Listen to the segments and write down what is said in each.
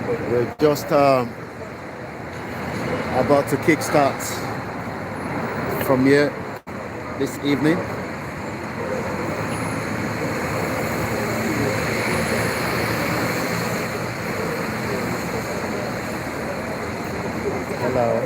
We're just about to kickstart from here this evening. Hello.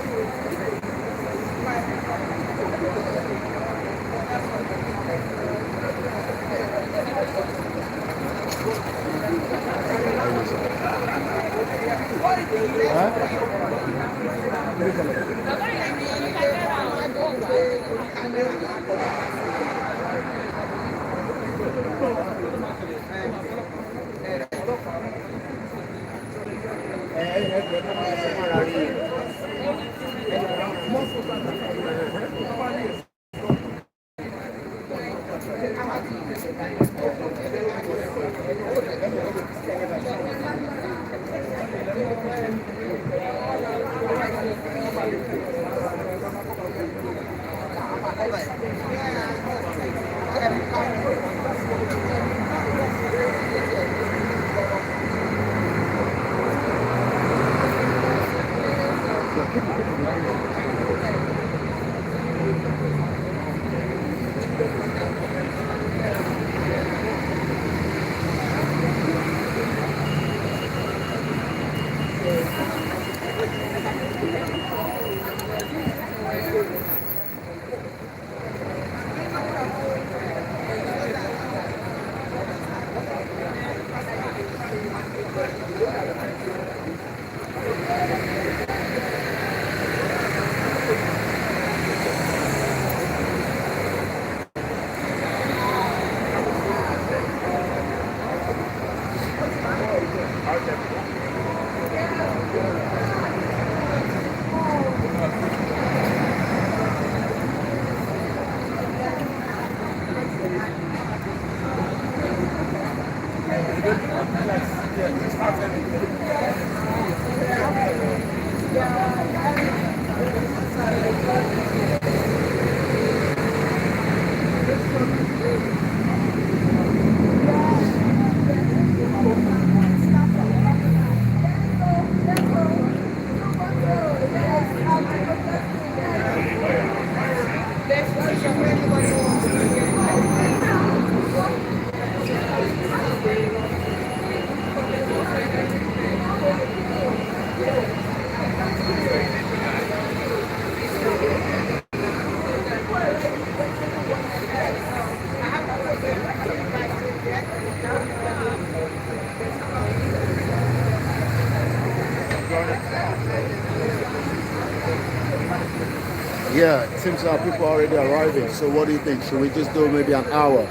Yeah, it seems like people are already arriving. So what do you think? Should we just do maybe an hour?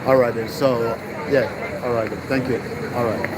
All right then. So yeah. All right then. Thank you. All right.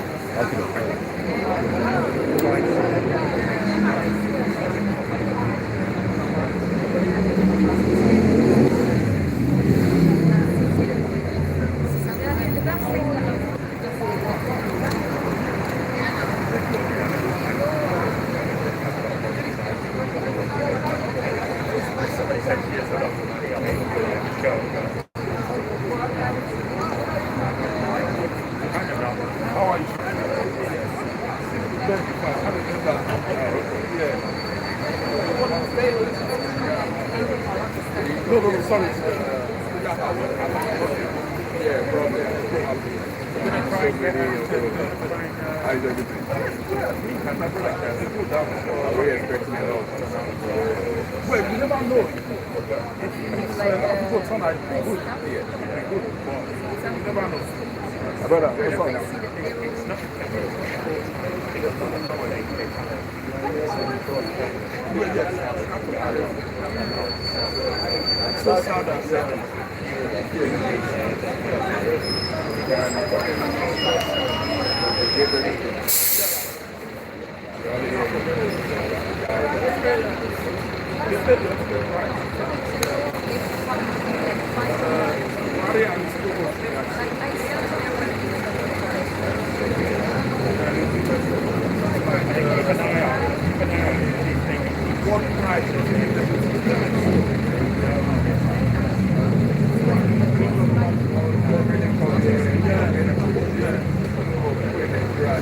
They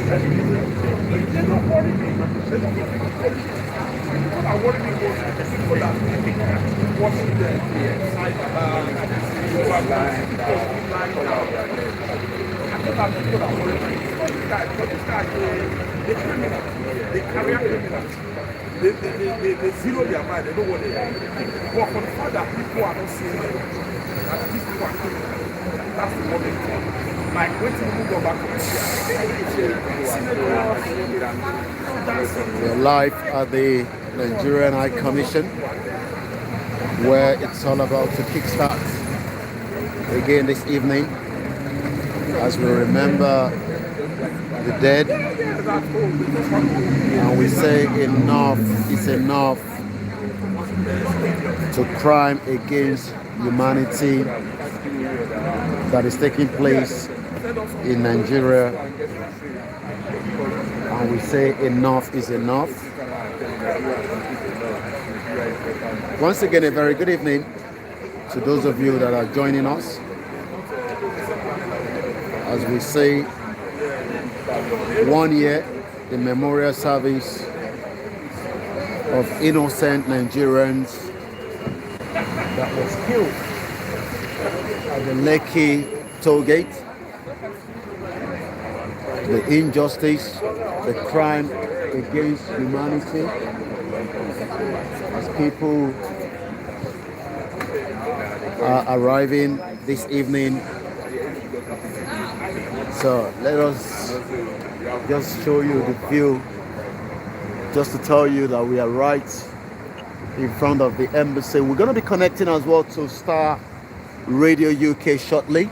zero their mind, they know what they are. But for the fact that people are not seeing them, that these people are criminals, that's the one thing. Like, wait till people go back to We're live at the Nigerian High Commission, where it's all about to kickstart again this evening as we remember the dead, and we say enough is enough to crime against humanity that is taking place in Nigeria, and we say enough is enough. Once again, a very good evening to those of you that are joining us as we say 1 year the memorial service of innocent Nigerians that was killed at the Lekki toll gate. The injustice, the crime against humanity, as people are arriving this evening. So let us just show you the view, just to tell you that we are right in front of the embassy. We're going to be connecting as well to Star Radio UK shortly,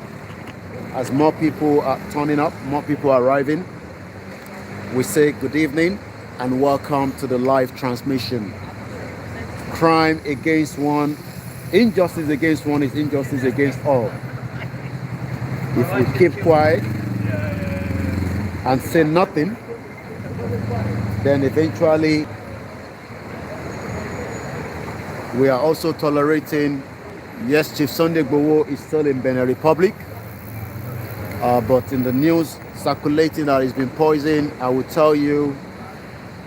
as more people are turning up, more people are arriving. We say good evening and welcome to the live transmission. Crime against one, injustice against one is injustice against all. If we keep quiet and say nothing, then eventually we are also tolerating. Yes, Chief Sunday Igboho is still in Benin Republic, but in the news circulating that he's been poisoned, I will tell you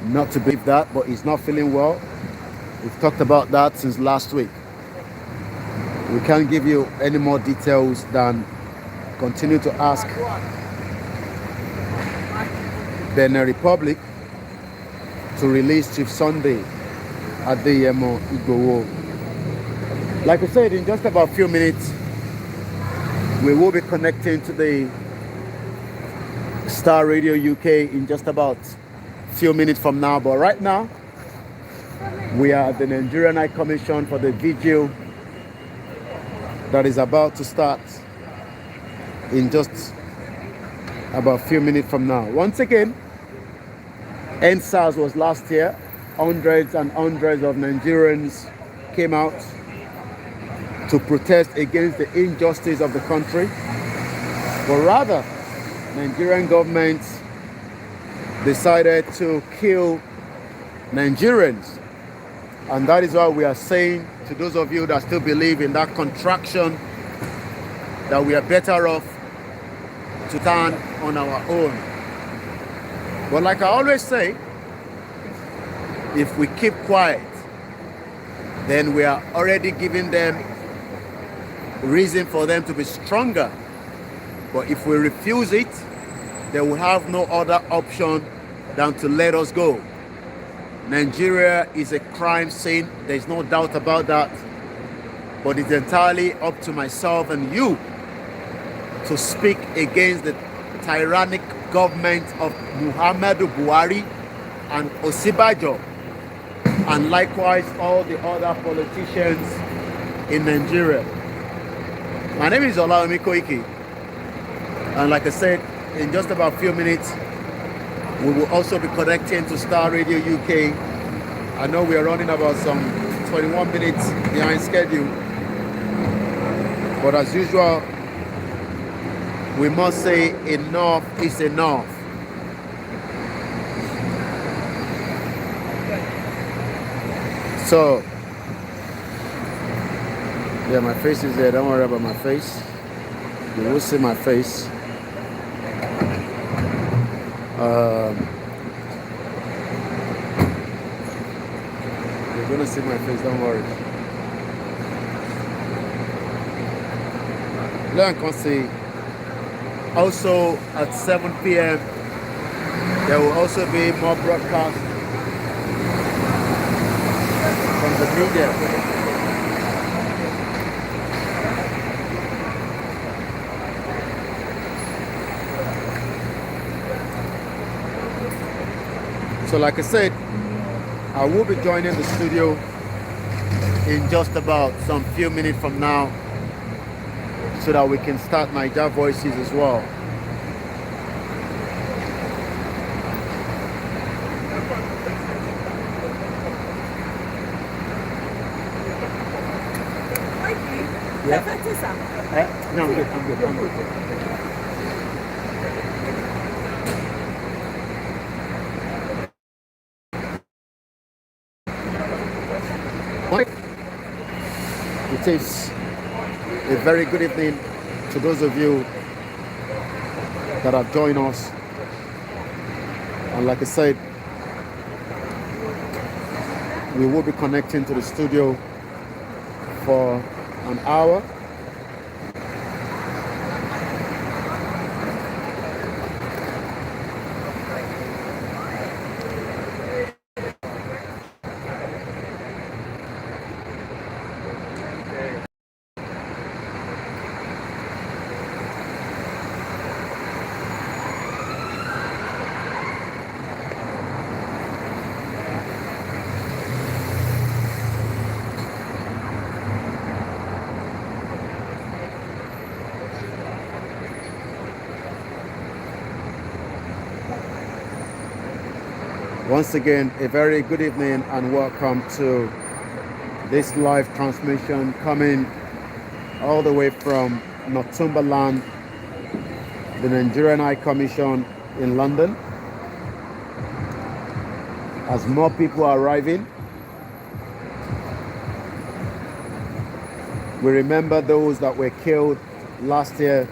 not to believe that, but he's not feeling well. We've talked about that since last week. We can't give you any more details than continue to ask Benin Republic to release Chief Sunday Adeyemo Igboho. Like I said, in just about a few minutes, we will be connecting to the Star Radio UK in just about a few minutes from now. But right now, we are at the Nigerian High Commission for the Vigil that is about to start in just about a few minutes from now. Once again, Endsars was last year. Hundreds and hundreds of Nigerians came out to protest against the injustice of the country. But rather, Nigerian government decided to kill Nigerians. And that is why we are saying to those of you that still believe in that contraction, that we are better off to stand on our own. But like I always say, if we keep quiet, then we are already giving them reason for them to be stronger. But if we refuse it, they will have no other option than to let us go. Nigeria is a crime scene, there's no doubt about that. But it's entirely up to myself and you to speak against the tyrannic government of Muhammadu Buhari and Osibajo, and likewise all the other politicians in Nigeria. My name is Olawumi Koiki, and like I said, in just about a few minutes, we will also be connecting to Star Radio UK. I know we are running about some 21 minutes behind schedule, but as usual, we must say enough is enough. So, yeah, my face is there. Don't worry about my face. You will see my face. You're gonna see my face, don't worry. Learn can see. Also at 7 p.m. there will also be more broadcasts from the media. So like I said, I will be joining the studio in just about some few minutes from now so that we can start Naija Voices as well. Yeah? No, I'm good, I'm good, I'm good. It is a very good evening to those of you that have joined us. And like I said, we will be connecting to the studio for an hour. Once again, a very good evening and welcome to this live transmission coming all the way from Northumberland, the Nigerian High Commission in London. As more people are arriving, we remember those that were killed last year.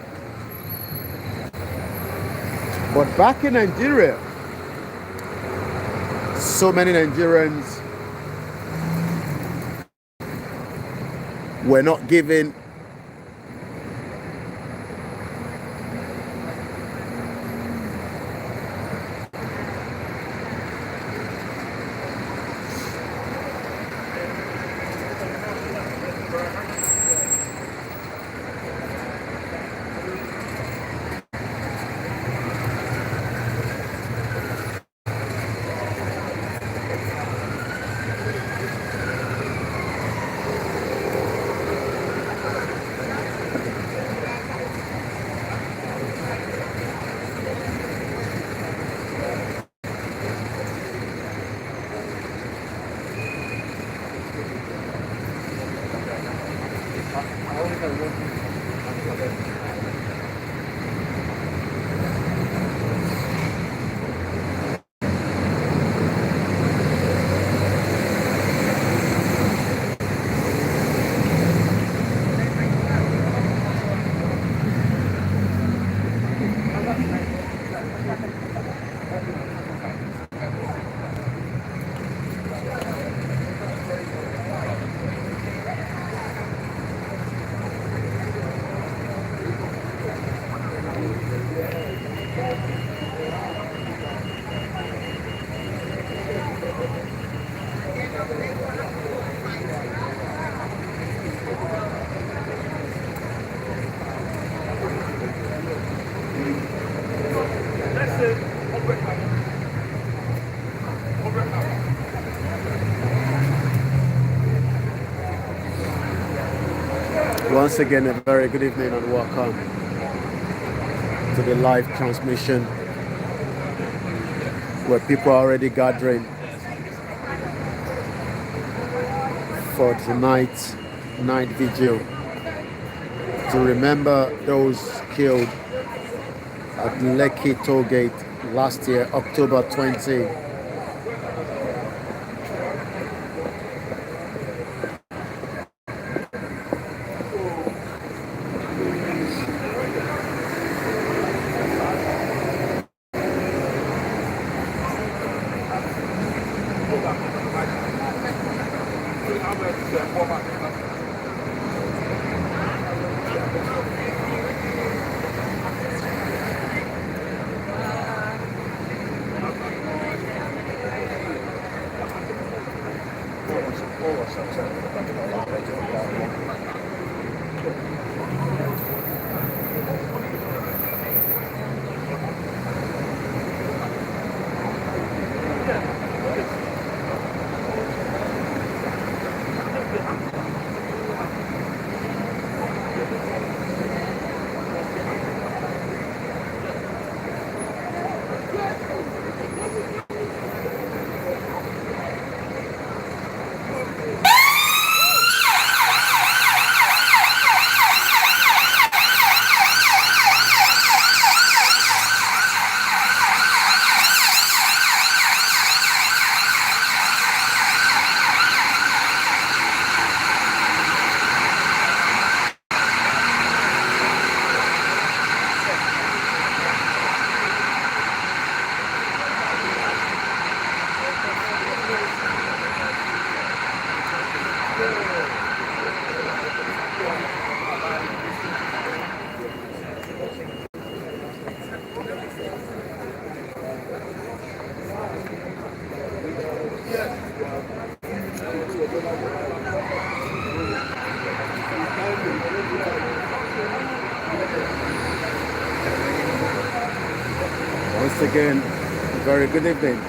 But back in Nigeria, so many Nigerians were not given once again a very good evening and welcome to the live transmission where people are already gathering for tonight's night vigil to remember those killed at Lekki Tollgate last year, October 20. Once again, very good evening.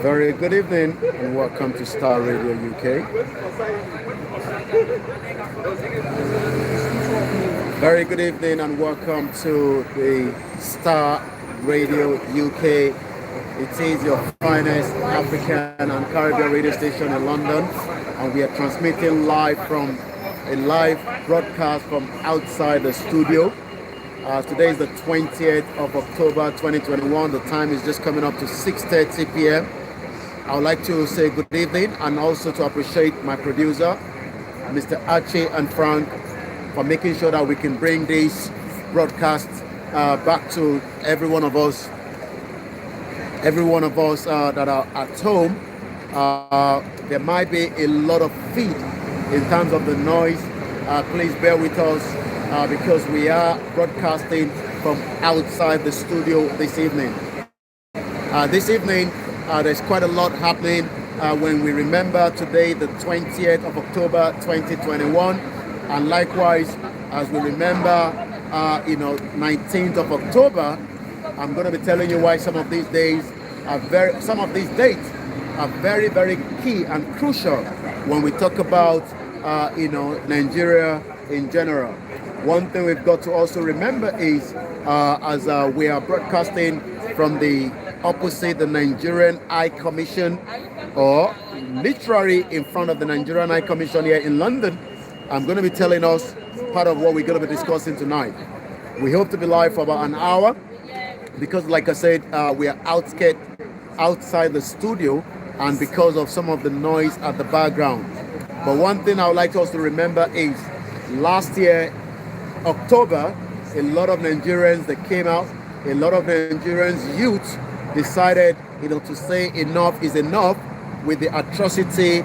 Very good evening and welcome to Star Radio UK. Very good evening and welcome to the Star Radio UK. It is your finest African and Caribbean radio station in London, and we are transmitting live from a live broadcast from outside the studio. Today is the 20th of October 2021. The time is just coming up to 6:30 p.m. I would like to say good evening and also to appreciate my producer, Mr. Archie and Frank, for making sure that we can bring this broadcast back to every one of us that are at home. There might be a lot of feed in terms of the noise. Please bear with us because we are broadcasting from outside the studio this evening. There's quite a lot happening when we remember today the 20th of October 2021, and likewise as we remember 19th of October. I'm going to be telling you why some of these dates are very, very key and crucial when we talk about Nigeria in general. One thing we've got to also remember is as we are broadcasting from the opposite the Nigerian High Commission, or literally in front of the Nigerian High Commission here in London, I'm going to be telling us part of what we're going to be discussing tonight. We hope to be live for about an hour because, like I said, we are outside the studio and because of some of the noise at the background. But one thing I would like us to remember is last year, October, a lot of Nigerians that came out, a lot of Nigerians youth decided to say enough is enough with the atrocity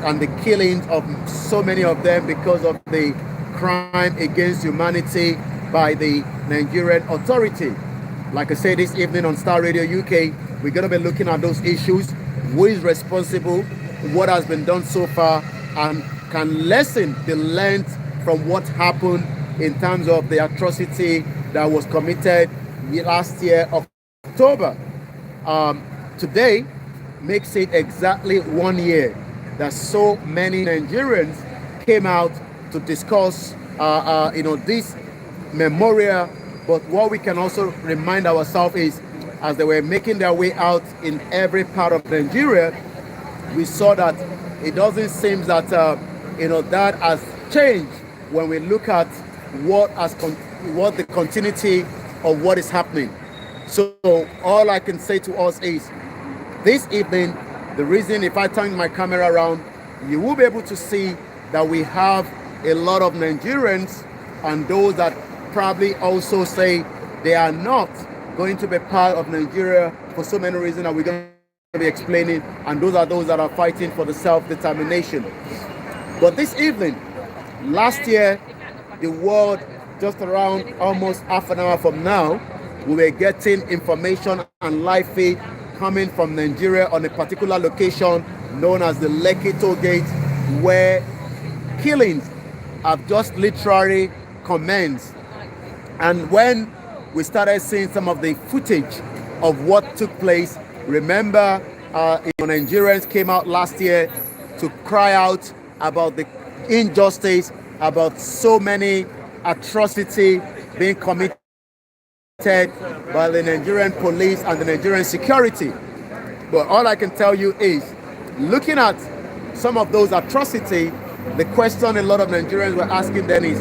and the killings of so many of them because of the crime against humanity by the Nigerian authority. Like I said, this evening on Star Radio UK, we're going to be looking at those issues. Who is responsible? What has been done so far? And can lesson be learned from what happened in terms of the atrocity that was committed last year of October. Today makes it exactly 1 year that so many Nigerians came out to discuss this memorial. But what we can also remind ourselves is, as they were making their way out in every part of Nigeria, we saw that it doesn't seem that that has changed when we look at what the continuity of what is happening. So all I can say to us is, this evening, the reason, if I turn my camera around, you will be able to see that we have a lot of Nigerians and those that probably also say They are not going to be part of Nigeria for so many reasons that we're going to be explaining, and those are those that are fighting for the self-determination. But this evening, last year, the world, just around almost half an hour from now, we were getting information and live feed coming from Nigeria on a particular location known as the Lekki Toll Gate, where killings have just literally commenced. And when we started seeing some of the footage of what took place, remember, Nigerians came out last year to cry out about the injustice, about so many atrocity being committed by the Nigerian police and the Nigerian security. But all I can tell you is, looking at some of those atrocity, the question a lot of Nigerians were asking then is,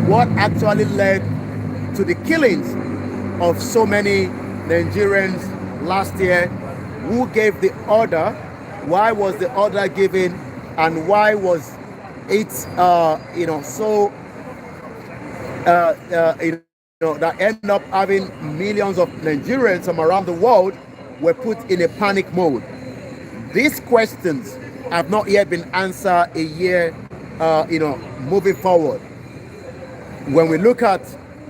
what actually led to the killings of so many Nigerians last year? Who gave the order? Why was the order given? And why was it, that end up having millions of Nigerians from around the world were put in a panic mode? These questions have not yet been answered a year, moving forward. When we look at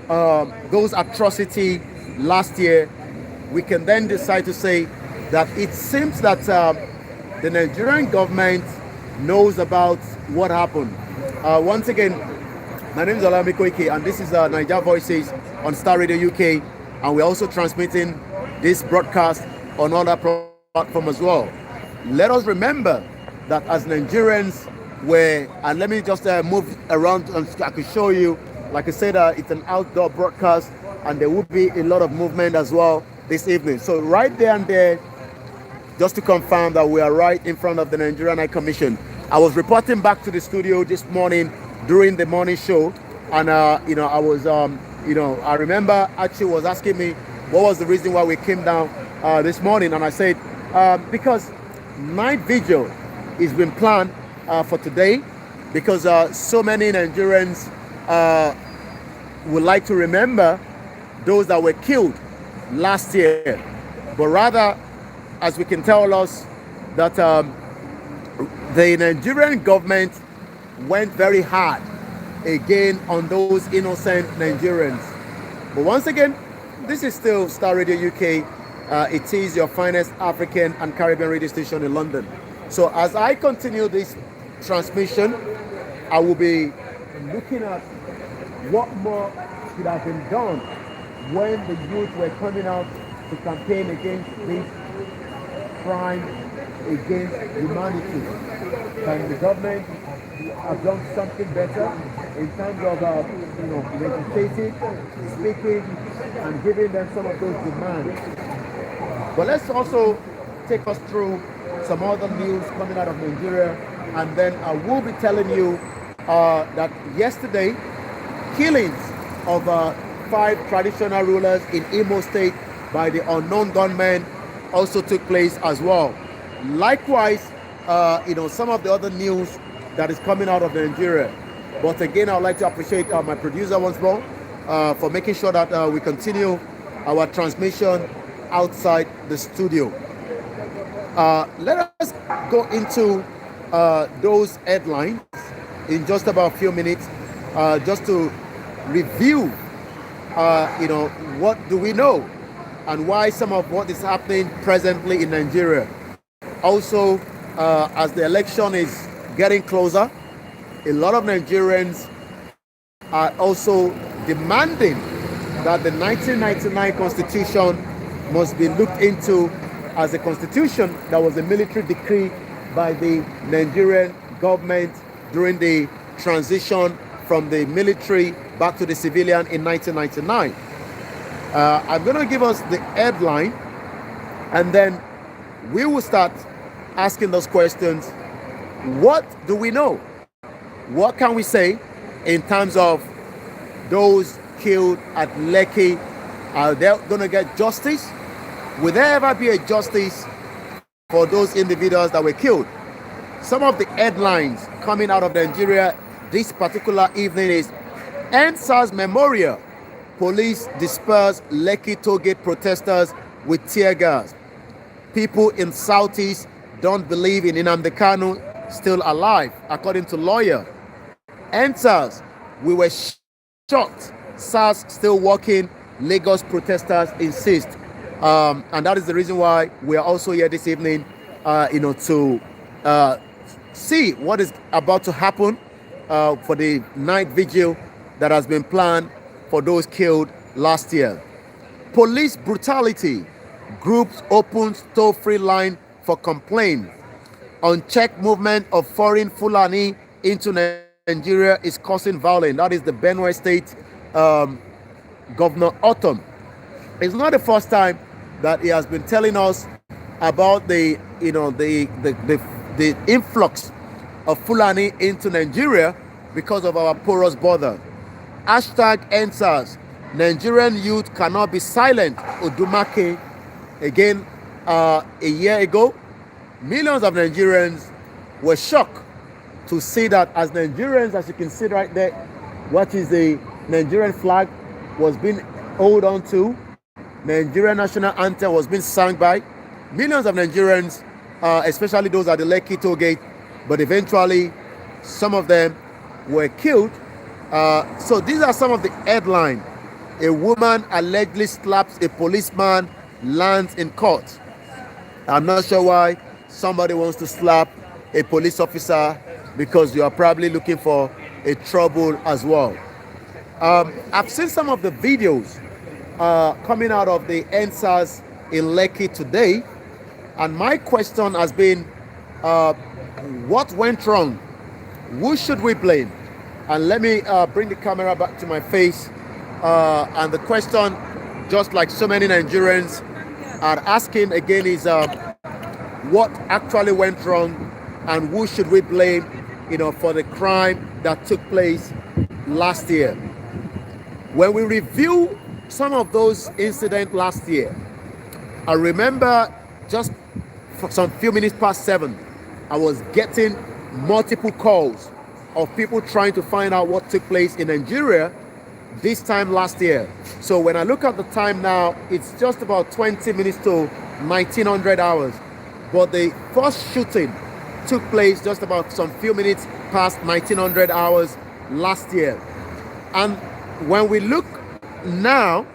those atrocities last year, we can then decide to say that it seems that the Nigerian government knows about what happened. Once again, my name is Olami Koiki, and this is Niger Voices on Star Radio UK, and we're also transmitting this broadcast on other platforms as well. Let us remember that as Nigerians and let me just move around and I can show you, like I said, it's an outdoor broadcast, and there will be a lot of movement as well this evening. So right there and there, just to confirm that we are right in front of the Nigerian High Commission. I was reporting back to the studio this morning during the morning show, and I was, I remember Archie was asking me what was the reason why we came down this morning, and I said because night vigil is been planned for today, because so many Nigerians would like to remember those that were killed last year, but rather, as we can tell us, that the Nigerian government went very hard again on those innocent Nigerians. But once again, this is still Star Radio UK. It is your finest African and Caribbean radio station in London. So as I continue this transmission, I will be looking at what more could have been done when the youth were coming out to campaign against this crime against humanity. Can the government have done something better in terms of legislating, speaking, and giving them some of those demands? But let's also take us through some other news coming out of Nigeria, and then I will be telling you that yesterday, killings of 5 traditional rulers in Imo State by the unknown gunmen also took place as well. Likewise, some of the other news that is coming out of Nigeria. But again, I'd like to appreciate my producer once more for making sure that we continue our transmission outside the studio. Let us go into those headlines in just about a few minutes, just to review, what do we know and why some of what is happening presently in Nigeria. Also, as the election is getting closer, a lot of Nigerians are also demanding that the 1999 Constitution must be looked into as a constitution that was a military decree by the Nigerian government during the transition from the military back to the civilian in 1999. I'm going to give us the headline, and then we will start asking those questions. What do we know? What can we say in terms of those killed at Lekki? Are they going to get justice? Will there ever be a justice for those individuals that were killed? Some of the headlines coming out of Nigeria this particular evening is Endsars Memorial. Police disperse Lekki Tollgate protesters with tear gas. People in Southeast don't believe in Nnamdi Kanu still alive, according to lawyer. Endsars, we were shocked. SARS still working. Lagos protesters insist. And that is the reason why we are also here this evening, to see what is about to happen for the night vigil that has been planned for those killed last year. Police brutality. Groups opens toll-free line for complaint. Unchecked movement of foreign Fulani into Nigeria is causing violence. That is the Benue State Governor Autumn. It's not the first time that he has been telling us about the influx of Fulani into Nigeria because of our porous border. Hashtag Endsars. Nigerian youth cannot be silent. Odumake. Again, a year ago, millions of Nigerians were shocked to see that as Nigerians, as you can see right there, what is the Nigerian flag was being held on to. Nigerian national anthem was being sung by millions of Nigerians, especially those at the Lekki Tollgate, but eventually some of them were killed. So these are some of the headlines. A woman allegedly slaps a policeman, lands in court. I'm not sure why somebody wants to slap a police officer, because you are probably looking for a trouble as well. I've seen some of the videos coming out of the Endsars in Lekki today, and my question has been, what went wrong? Who should we blame? And let me bring the camera back to my face. And the question, just like so many Nigerians are asking again, is what actually went wrong, and who should we blame, for the crime that took place last year? When we review some of those incidents last year, I remember just for some few minutes past 7, I was getting multiple calls of people trying to find out what took place in Nigeria this time last year. So when I look at the time now, it's just about 20 minutes to 1900 hours. But the first shooting took place just about some few minutes past 1900 hours last year. And when we look now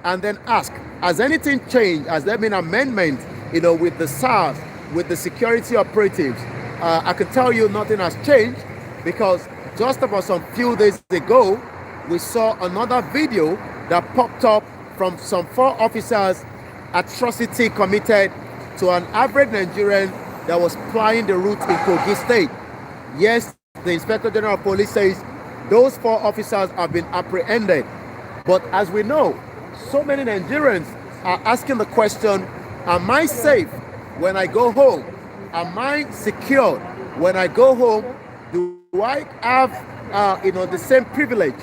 and then ask, has anything changed? Has there been amendment, with the SARS, with the security operatives? I can tell you nothing has changed, because just about some few days ago, we saw another video that popped up from some 4 officers, atrocity committed to an average Nigerian that was plying the route in Kogi State. Yes, the Inspector General of Police says those 4 officers have been apprehended. But as we know, so many Nigerians are asking the question, am I safe when I go home? Am I secure when I go home? Do I have the same privilege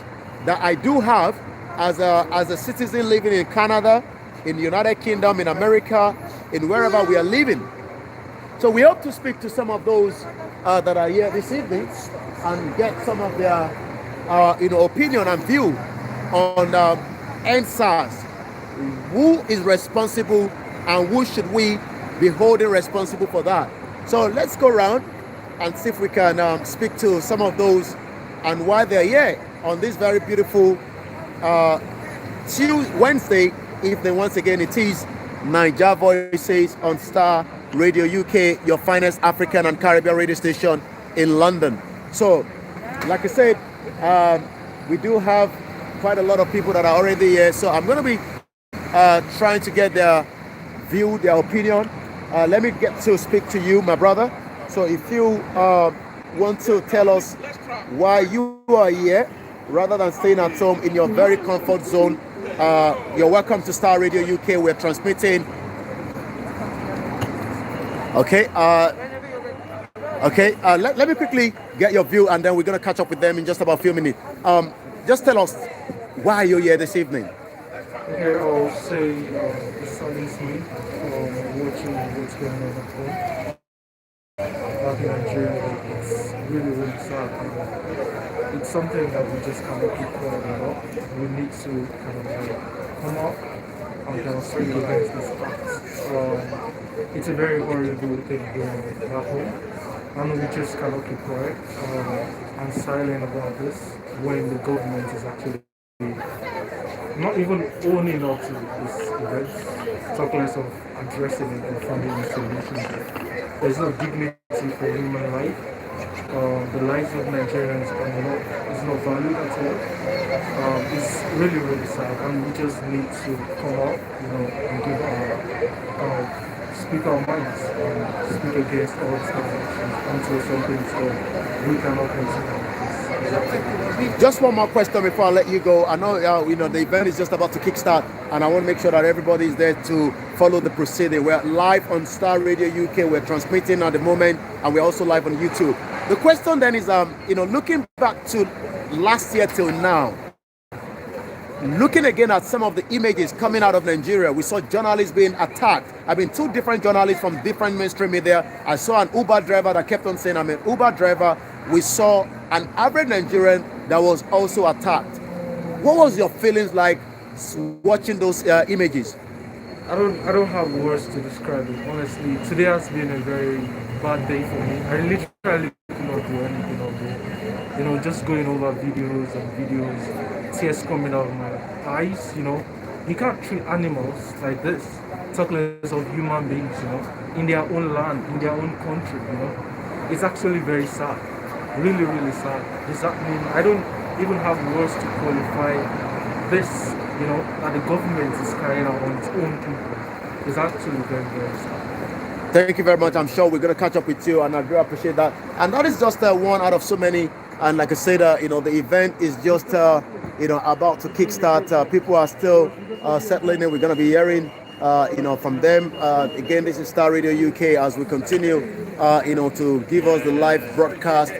that I do have as a citizen living in Canada, in the United Kingdom, in America, in wherever we are living? So we hope to speak to some of those that are here this evening and get some of their opinion and view on Endsars. Who is responsible, and who should we be holding responsible for that? So let's go around and see if we can speak to some of those and why they're here on this very beautiful Wednesday evening. Once again, it is Naija Voices on Star Radio UK, your finest African and Caribbean radio station in London. So, like I said, we do have quite a lot of people that are already here. So I'm going to be trying to get their view, their opinion. Let me get to speak to you, my brother. So if you want to tell us why you are here, rather than staying at home in your very comfort zone, you're welcome to Star Radio UK. We're transmitting. Okay. Let me quickly get your view, and then we're going to catch up with them in just about a few minutes. Just tell us why you're here this evening. Okay, I'll say the Sunny's me watching what's going on at home. Back in Nigeria, it's really, really sad. It's something that we just cannot keep quiet about. We need to kind of come up and kind of speak against these facts. It's a very horrible thing going on back home, and we just cannot keep quiet and silent about this when the government is actually not even owning up to this event, talk less of addressing it and finding a solution. There's no dignity for human life. The lives of Nigerians is not valued at all. It's really, really sad, and we just need to come out, and give speak our minds, speak against all these kind of actions until something is done. We cannot continue. Just one more question before I let you go. I know the event is just about to kickstart, and I want to make sure that everybody is there to follow the proceeding. We're live on Star Radio UK. We're transmitting at the moment, and we're also live on YouTube. The question then is, looking back to last year till now, looking again at some of the images coming out of Nigeria, we saw journalists being attacked. I've been two different journalists from different mainstream media. I saw an Uber driver that kept on saying, I'm an Uber driver. We saw an average Nigerian that was also attacked. What was your feelings like watching those images? I don't have words to describe it. Honestly, today has been a very bad day for me. I literally could not do anything of it. Just going over videos and videos, tears coming out of my eyes. You can't treat animals like this. Talk less of human beings. In their own land, in their own country. It's actually very sad. Really, really sad. Does that mean I don't even have words to qualify this, that the government is carrying out on its own people? It's actually very, very sad. Thank you very much. I'm sure we're going to catch up with you, and I do appreciate that. And that is just one out of so many. And like I said, the event is just, about to kickstart. People are still settling in. We're going to be hearing, from them. Again, this is Star Radio UK as we continue, to give us the live broadcast.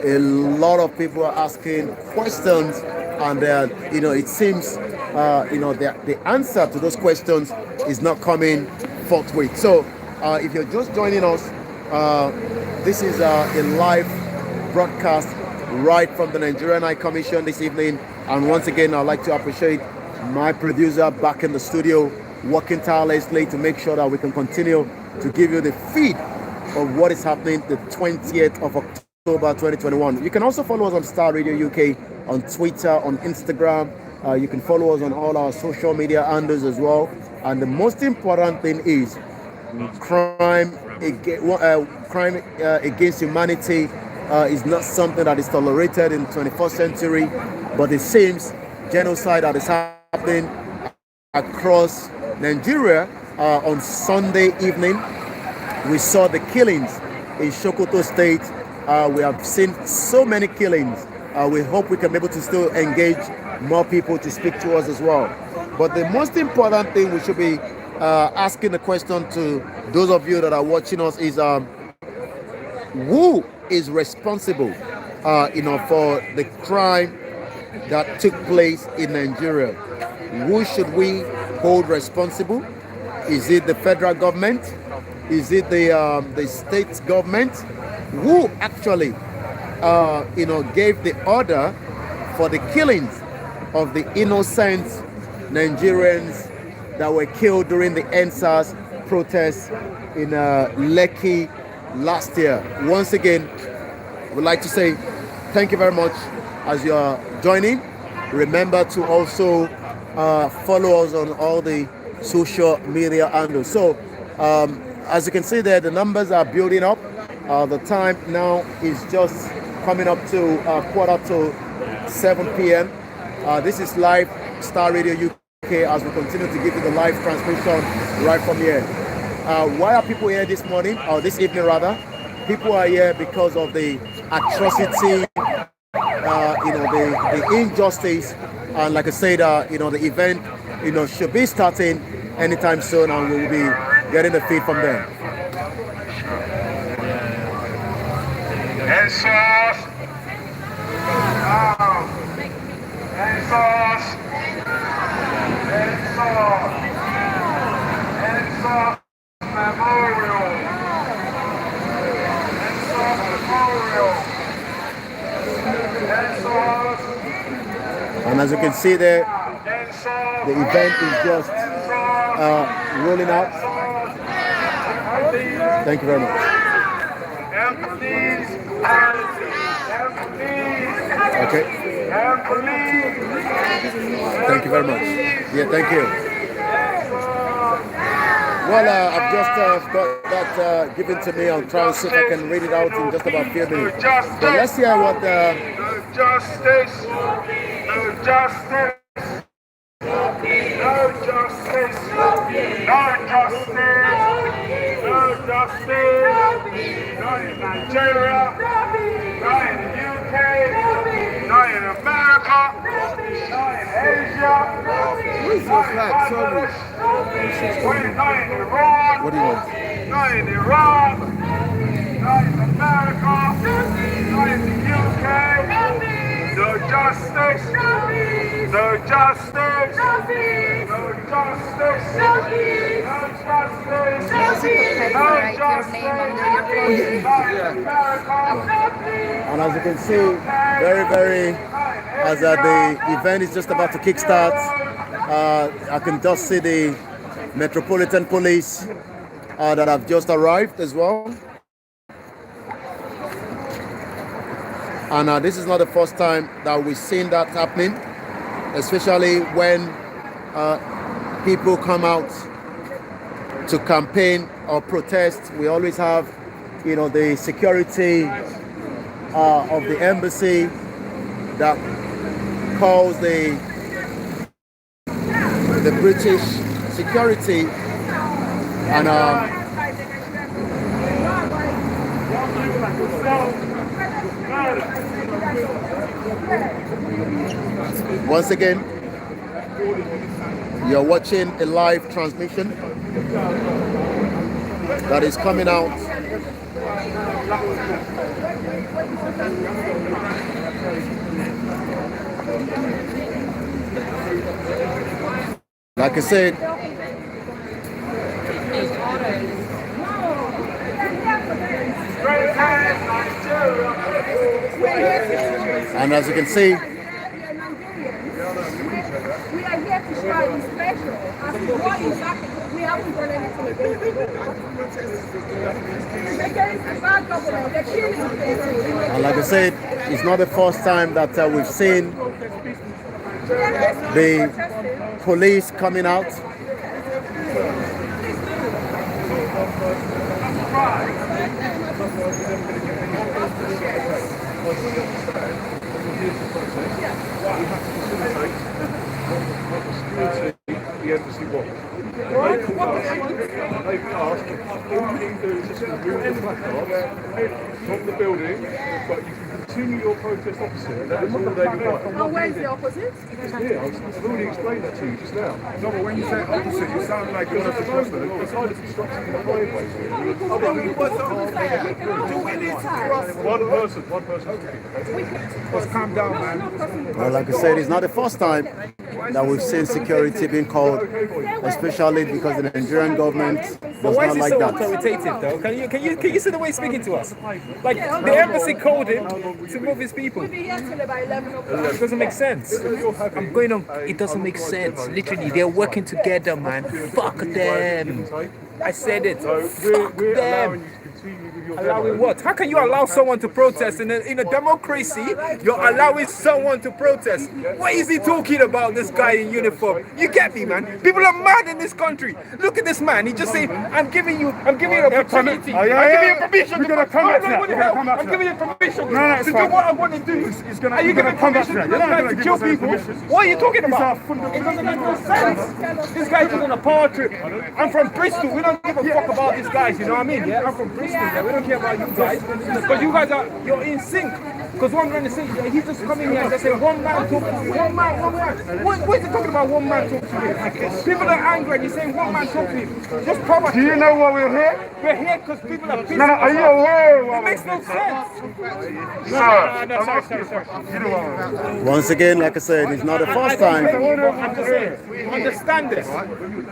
A lot of people are asking questions, and it seems the answer to those questions is not coming forthwith. So if you're just joining us, this is a live broadcast right from the Nigerian High Commission this evening, and once again I'd like to appreciate my producer back in the studio working tirelessly to make sure that we can continue to give you the feed of what is happening the 20th of October 2021. You can also follow us on Star Radio UK on Twitter, on Instagram. You can follow us on all our social media handles as well. And the most important thing is crime against humanity is not something that is tolerated in the 21st century, but it seems genocide that is happening across Nigeria. On Sunday evening, we saw the killings in Sokoto State. We have seen so many killings. We hope we can be able to still engage more people to speak to us as well. But the most important thing we should be asking the question to those of you that are watching us is who is responsible for the crime that took place in Nigeria? Who should we hold responsible? Is it the federal government? Is it the state government? Who actually gave the order for the killings of the innocent Nigerians that were killed during the Endsars protests in Lekki last year? Once again, I would like to say thank you very much as you are joining. Remember to also follow us on all the social media handles. So as you can see there, the numbers are building up. The time now is just coming up to 6:45 p.m. This is live Star Radio UK as we continue to give you the live transmission right from here. Why are people here this morning, or this evening rather? People are here because of the atrocity, the injustice, and like I said, the event, should be starting anytime soon, and we will be getting the feed from them. Endsars! Endsars! Endsars! Endsars Memorial! Endsars And as you can see there, the event is just rolling out. Thank you very much. Okay. Thank you very much. Yeah, thank you. Well, I've just got that given to me. I'll try and see if I can read it out in just about a few minutes. But let's hear what justice, no justice. No justice, no justice, no justice, not in Nigeria, not in the UK, not in America, not in Asia, not in Bangladesh, not in Iran, What do you want? not in Iraq, not in America, not in the UK. No justice, no justice, no justice, no justice, And as you can see, very, as the event is just about to kickstart, I can just see the Metropolitan Police that have just arrived as well. And this is not the first time that we've seen that happening, especially when people come out to campaign or protest. We always have, the security of the embassy that calls the British security, and once again, you're watching a live transmission that is coming out like I said. And as you can see, we are here to show our special. As to what exactly, we haven't done anything against it. It's against the bad government, the killing. and like I said, it's not the first time that we've seen the police coming out. The embassy what? They've asked all you need to do is just remove the placards from the building, but you can continue your protest opposite. That is all they require. And where's the opposite? It's here. I've already explained that to you just now. No, but when you say opposite, you sound like you're not supposed to. The side of construction in the highway. One person. Let's calm down, man. Well, like I said, it's not the first time that we've seen security being called, especially because the Nigerian government does Why not is he like so that. authoritative though? Can you see the way he's speaking to us? Like the embassy called him to move his people. We'll be here till about 11 o'clock. It doesn't make sense. I'm going on. It doesn't make sense. Literally, they're working together, man. Fuck them. I said it. Fuck them. Allowing what? How can you allow someone to protest in a democracy? You're allowing someone to protest. What is he talking about? This guy in uniform. You get me, man? People are mad in this country. Look at this man. He just saying, "I'm giving you an opportunity. I'm giving you permission. We're gonna come back to that. We're gonna come back to I'm giving you permission No, it's to do fine. what I want to do. Are you giving permission to this guy to kill people? What are you talking about? It doesn't make no sense. This guy's just on a power trip. I'm from Bristol. We don't give a fuck about these guys. You know what I mean? Yeah, I'm from Bristol. Yeah, we don't care about you guys. But you guys you're in sync. Because what I'm trying to say, he's just coming here and just saying, one man talk to you, one man. What is he talking about, one man talk to you? People are angry and you're saying one man talk to you. Just power. Do you know why we're here? We're here because people are pissing No, are you aware of It makes no sense. Sorry. You know what? Once again, like I said, it's not the first time. I'm just saying, understand this.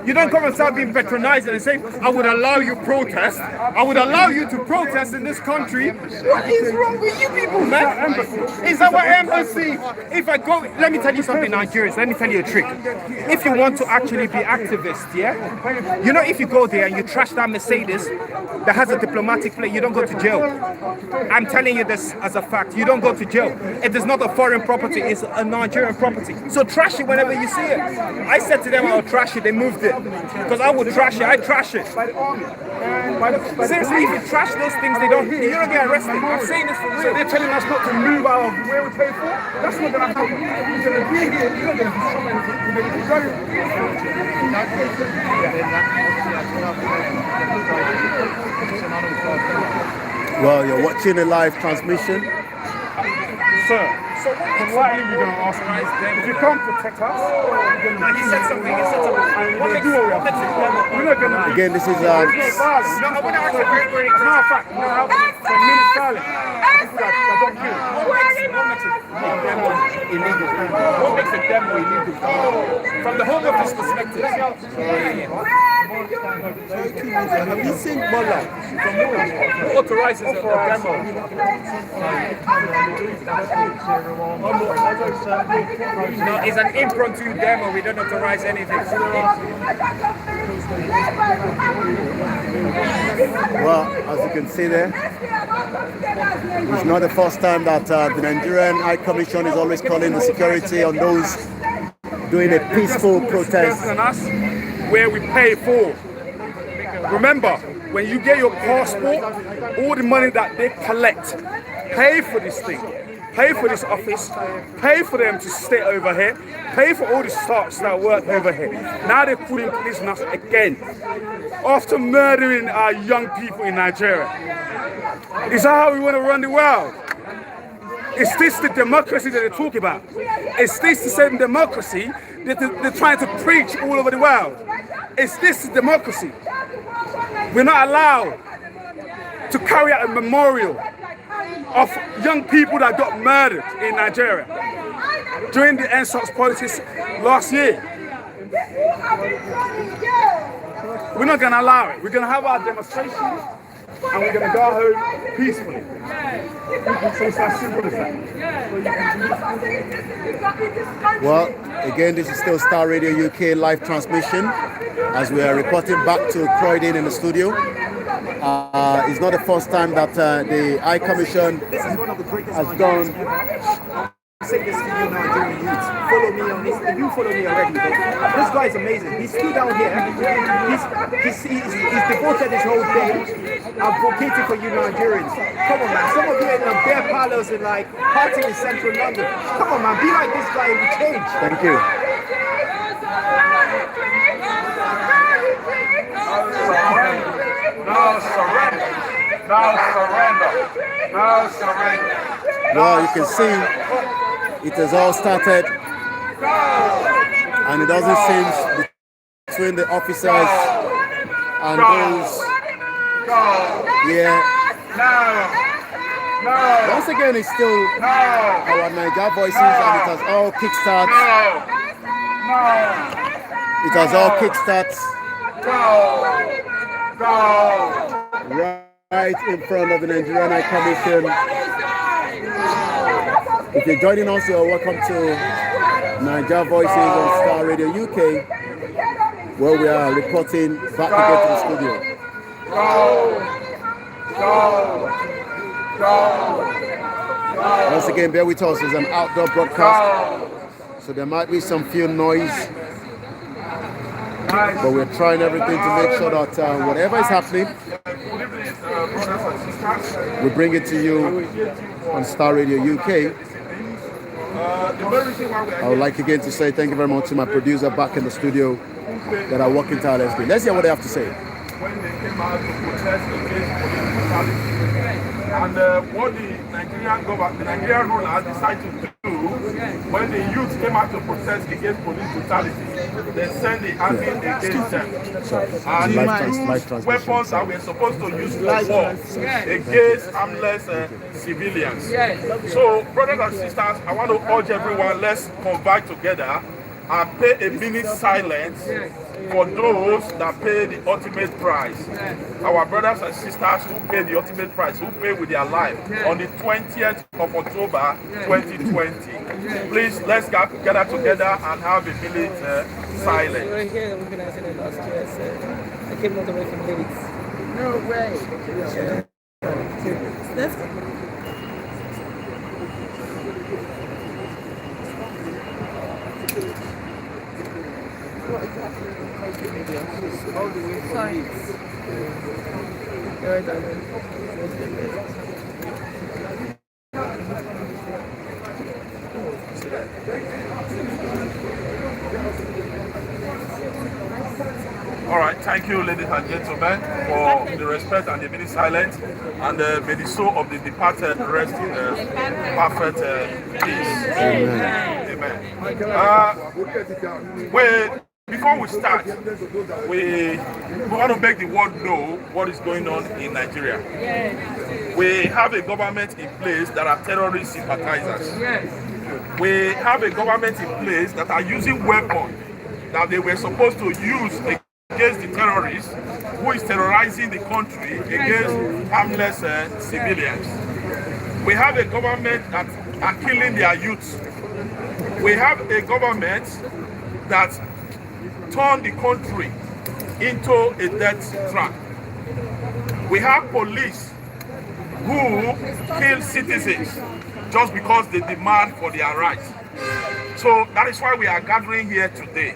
You don't come and start being patronizing and saying, I would allow you protest. I would allow you to protest in this country. What is wrong with you people, man? It's our embassy. If I go, let me tell you something, Nigerians, let me tell you a trick. If you want to actually be activists, yeah? You know, if you go there and you trash that Mercedes that has a diplomatic plate, you don't go to jail. I'm telling you this as a fact. You don't go to jail. It is not a foreign property, it's a Nigerian property. So trash it whenever you see it. I said to them, I'll trash it, they moved it. Because I would trash it, I trash it. Seriously, if you trash those things, you don't get arrested. I'm saying this for real. So they're telling us not to move out of where we pay for? That's not going to happen. We're going to be here. You're not going to be someone who's going to be going. Well, you're watching a live transmission. Sir, politely we're going to ask you, if you can't protect us, He said something, and we're going to do what we have to do. We're not going to Again, this is No, I want to ask a very, very As a matter of fact, we're going to have some minutes silent. People that don't kill. illegal. What makes a demo illegal? From the Home Office perspective. Have you seen Mola? Who authorizes a demo? No, it's an impromptu demo. We don't authorize anything. Well, as you can see there, it's not the first time that the Nigerian High Commission is always calling the security on those doing a peaceful protest. Than us, where we pay for. Remember, when you get your passport, all the money that they collect, pay for this thing, pay for this office, pay for them to stay over here, pay for all the staffs that work over here. Now they're putting police on us again, after murdering our young people in Nigeria. Is that how we want to run the world? Is this the democracy that they talk about? Is this the same democracy that they're trying to preach all over the world? Is this the democracy? We're not allowed to carry out a memorial of young people that got murdered in Nigeria during the Endsars politics last year. We're not going to allow it. We're going to have our demonstrations and we're going to go home peacefully. So it's as simple as that. Well, again, this is still Star Radio UK live transmission as we are reporting back to Croydon in the studio. It's not the first time that the High Commission has done. Say this to you Nigerian youths. Follow me on this. You follow me already. This guy is amazing. He's still down here. He's devoted his whole day advocating for you Nigerians. Come on, man. Some of you in the bear parlors and like partying in central London. Come on, man. Be like this guy and we change. Thank you. No surrender. No surrender. No surrender. Well, you can see it has all started, and it doesn't seem between the officers and those. Yeah. Once again, it's still our Niger voices, and it has all kickstarts. It has all kickstarts right in front of the Nigerian High Commission. If you're joining us, you're welcome to Niger Voices on Star Radio UK, where we are reporting back again to the studio. Once again, bear with us. It's an outdoor broadcast, so there might be some few noise, but we're trying everything to make sure that whatever is happening, we bring it to you on Star Radio UK. I would like again to say thank you very much to my producer back in the studio that are working tirelessly. Let's hear what they have to say. When they came out to protest against police brutality, And what the Nigerian government, the Nigerian rulers decided to do when the youth came out to protest against police brutality, they sent the army against them. And they used weapons that were supposed to use for war against harmless civilians. So, brothers and sisters, I want to urge everyone, let's converge together and pay a minute silence for those that pay the ultimate price. Our brothers and sisters who pay the ultimate price, who pay with their life on the 20th of October 2020. Please, let's gather together and have a minute silence. We're here organizing it last year, so I came all the way from Leeds. No way. That's Sorry. All right, thank you, ladies and gentlemen, for the respect and the minute silence, and may the soul of the departed rest in perfect peace. Amen. Before we start, we want to make the world know what is going on in Nigeria. We have a government in place that are terrorist sympathizers. We have a government in place that are using weapons that they were supposed to use against the terrorists who is terrorizing the country against harmless civilians. We have a government that are killing their youth. We have a government that turned the country into a death trap. We have police who kill citizens just because they demand for their rights. So that is why we are gathering here today.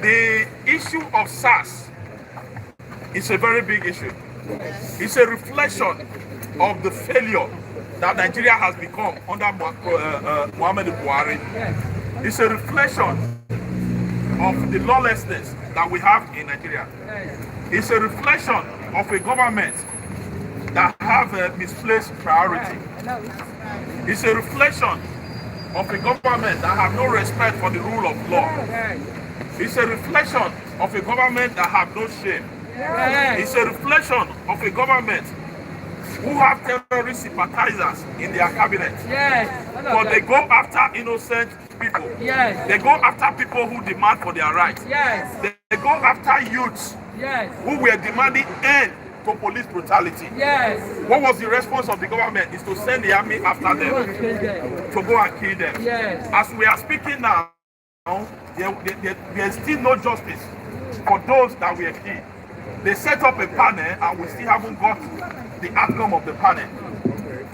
The issue of SARS is a very big issue. It's a reflection of the failure that Nigeria has become under Muhammadu Buhari. It's a reflection of the lawlessness that we have in Nigeria. It's a reflection of a government that have a misplaced priority. It's a reflection of a government that have no respect for the rule of law. It's a reflection of a government that have no shame. It's a reflection of a government who have terrorist sympathizers in their cabinet. But they go after innocent people. They go after people who demand for their rights. They go after youths who were demanding end to police brutality. What was the response of the government? Is to send the army after them, to go and kill them. As we are speaking now, there is still no justice for those that were killed. They set up a panel and we still haven't got the outcome of the panel.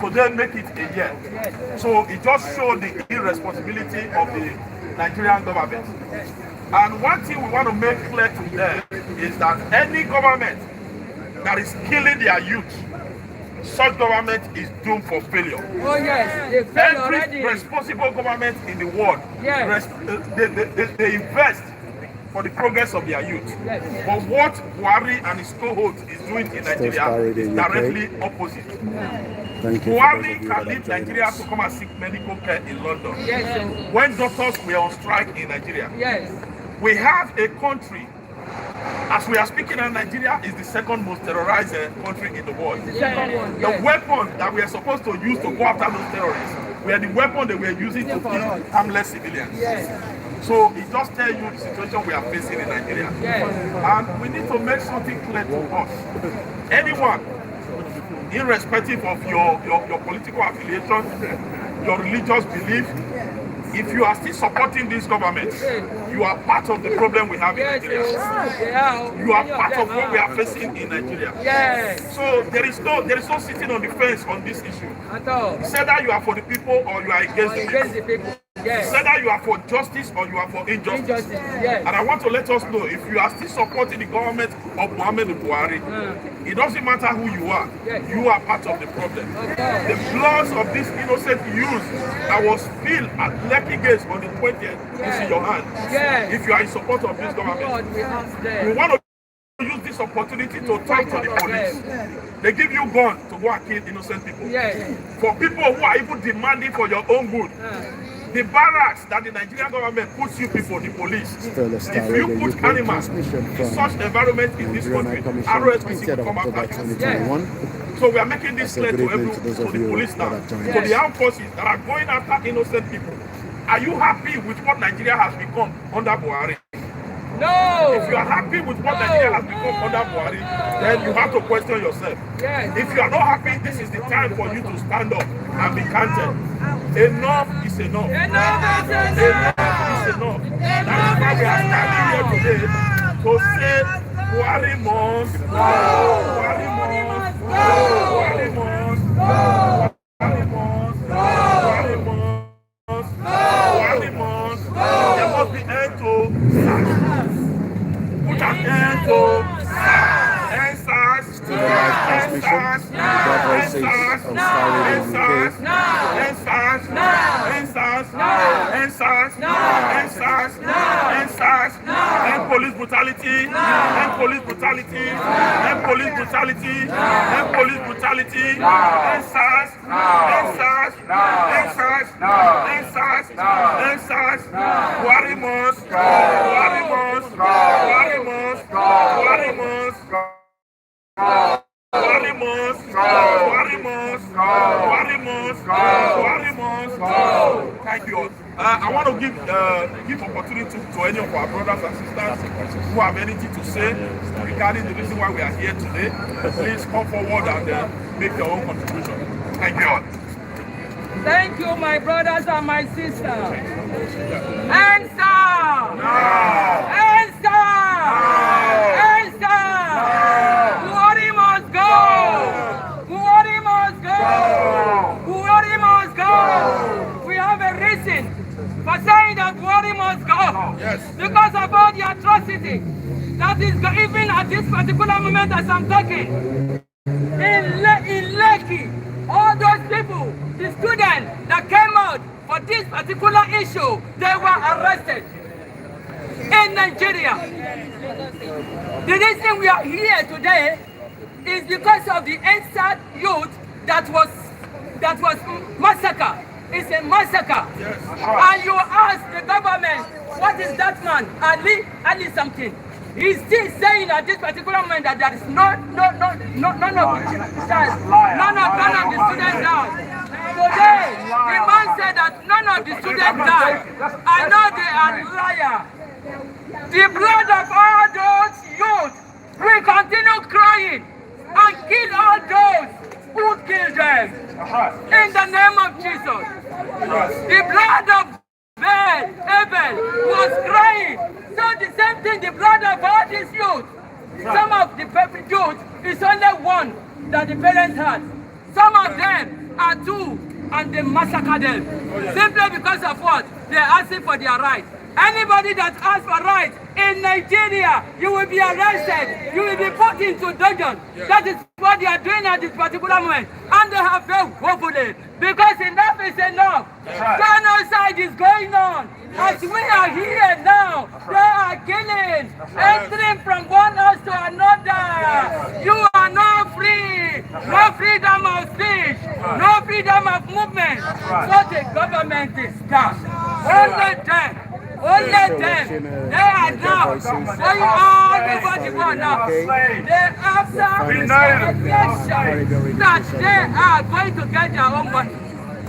So they make it a year. So it just showed the irresponsibility of the Nigerian government. And one thing we want to make clear to them is that any government that is killing their youth, such government is doomed for failure. Oh yes, they failed already. Every responsible government in the world, they invest for the progress of their youth. But what Buhari and his cohorts is doing in Nigeria is directly opposite. Buhari can lead Nigeria to come and seek medical care in London. When doctors were on strike in Nigeria, we have a country, as we are speaking, and Nigeria is the second most terrorized country in the world. The weapons that we are supposed to use to go after those terrorists were the weapons they were using to kill harmless civilians. So it just tells you the situation we are facing in Nigeria. And we need to make something clear to us. Anyone, irrespective of your political affiliation, your religious belief, if you are still supporting this government, you are part of the problem we have in Nigeria. You are part of what we are facing in Nigeria. So there is no sitting on the fence on this issue. Say that you are for the people or you are against the people. Say that you are for justice or you are for injustice. And I want to let us know, if you are still supporting the government of Muhammadu Buhari, it doesn't matter who you are part of the problem. The blood of this innocent youth that was spilled at Lekki Gates on the 20th is in your hand. If you are in support of this government, we want to use this this opportunity to talk to the police. They give you gun to go and kill innocent people. For people who are even demanding for your own good. The barracks that the Nigerian government puts you people, the police, if you put animals in such environment in this country, ROSPC will come after you. So we are making this clear to the police now, to the armed forces that are going after innocent people. Are you happy with what Nigeria has become under Buhari? No! If you are happy with what Nigeria has become under Buhari, then you have to question yourself. If you are not happy, this is the time for you to stand up and be counted. Enough is enough. Enough is enough. That's why we are standing here today to say Buhari must go. Buhari must go. Buhari must go. Buhari must go. Buhari must go. Buhari must go. There must be end to put an end to Endsars. Endsars. End police brutality. End police brutality. End police brutality. End police brutality. Endsars. Endsars. Endsars. Endsars. Endsars. Buhari must. Buhari must. Buhari must. Buhari must. Thank you. I want to give opportunity to any of our brothers and sisters who have anything to say regarding the reason why we are here today. Please come forward and make your own contribution. Thank you. Thank you, my brothers and my sisters. Endsars! No! Endsars! No! Endsars! Buhari must go! Buhari must go! Buhari must go! We have a reason for saying that Buhari must go. Yes. Because of all the atrocity that is even at this particular moment as I'm talking. In Lekki, all those people, the students that came out for this particular issue, they were arrested in Nigeria. The reason we are here today is because of the Endsars youth that was massacred. It's a massacre. Yes. And you ask the government, what is that man? Ali something. He's still saying at this particular moment that there is none of the students died. Today, the man said that none of the students died. I know they are liars. The blood of all those youth will continue crying and kill all those who killed them. In the name of Jesus. The blood of Abel was crying. So the same thing, the blood of all these youth. Some of the youth is only one that the parents had. Some of them are two and they massacre them. Simply because of what? They're asking for their right. Anybody that asks for right in Nigeria, you will be arrested. You will be put into dungeon. That is what they are doing at this particular moment. And they have failed woefully. Because enough is enough. Genocide is going on. As we are here now, they are killing, entering from one house to another. You are not free. No freedom of speech. No freedom of movement. What the government is that. Only them. Only them. They are now going all over the world now. They after election that they are going to get their own money.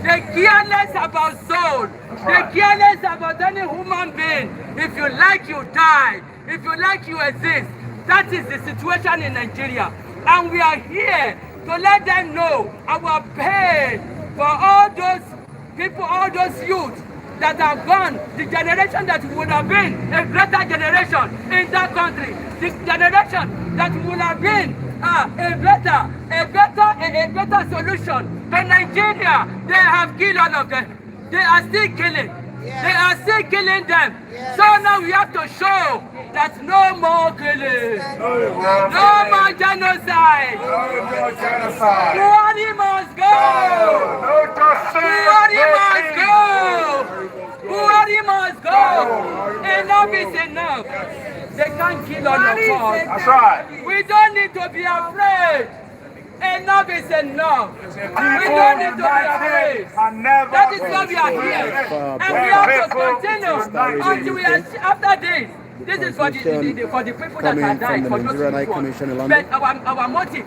They careless about soul. They careless about any human being. If you like, you die. If you like, you exist. That is the situation in Nigeria. And we are here to let them know our pain for all those people, all those youth that have gone, the generation that would have been a greater generation in that country, the generation that would have been a better solution to Nigeria. They have killed all of them. They are still killing. They are still killing them. So now we have to show that no more killing. No more genocide. Buhari must go. Buhari must go. Buhari must go. Enough is enough. They can't can't kill all of us. That's right. We don't need to be afraid. Enough is enough. We don't need to be afraid. That is why we are here. And we have to continue until we are after this. This is for the people that have died, for those people. But our motive,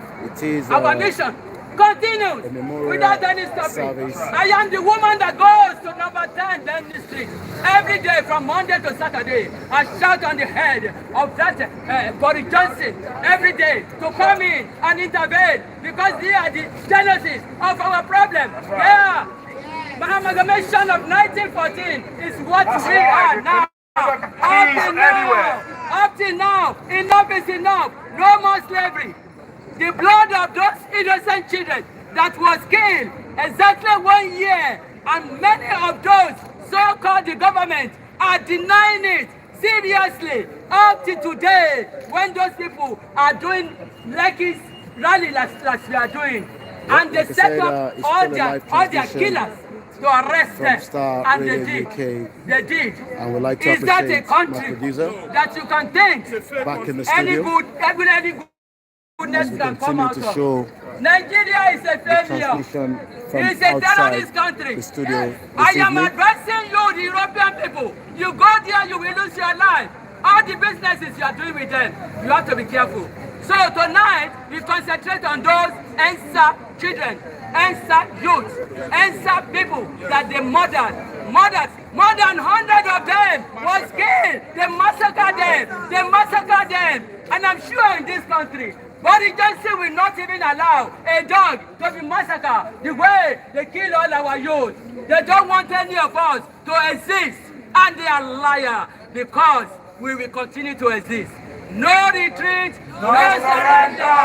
our mission continues without any stopping. I am the woman that goes to number 10 Downing Street every day from Monday to Saturday. I shout on the head of that Boris Johnson every day to come in and intervene because they are the genesis of our problem. Yeah, my amalgamation of 1914 is what we are now. Up till now, enough is enough. No more slavery. The blood of those innocent children that was killed exactly 1 year, and many of those so-called the government are denying it seriously up to today when those people are doing Leki's rally like we are doing. And they set up all their killers to arrest them, and they did. They did. And we'd like to Is that a appreciate country my producer that you can think back in the any studio. goodness can come Continue out to of? show Nigeria is a failure. transmission from It's a outside terrorist country. the studio I this am evening. advising you, the European people. You go there, you will lose your life. All the businesses you are doing with them, you have to be careful. So tonight, we concentrate on those Endsars children, Endsars youth, Endsars people that they murdered. More than 100 of them was killed. They massacred them. They massacred them. And I'm sure in this country, Boris Johnson will not even allow a dog to be massacred the way they kill all our youth. They don't want any of us to exist. And they are liars because we will continue to exist. No retreat, no surrender.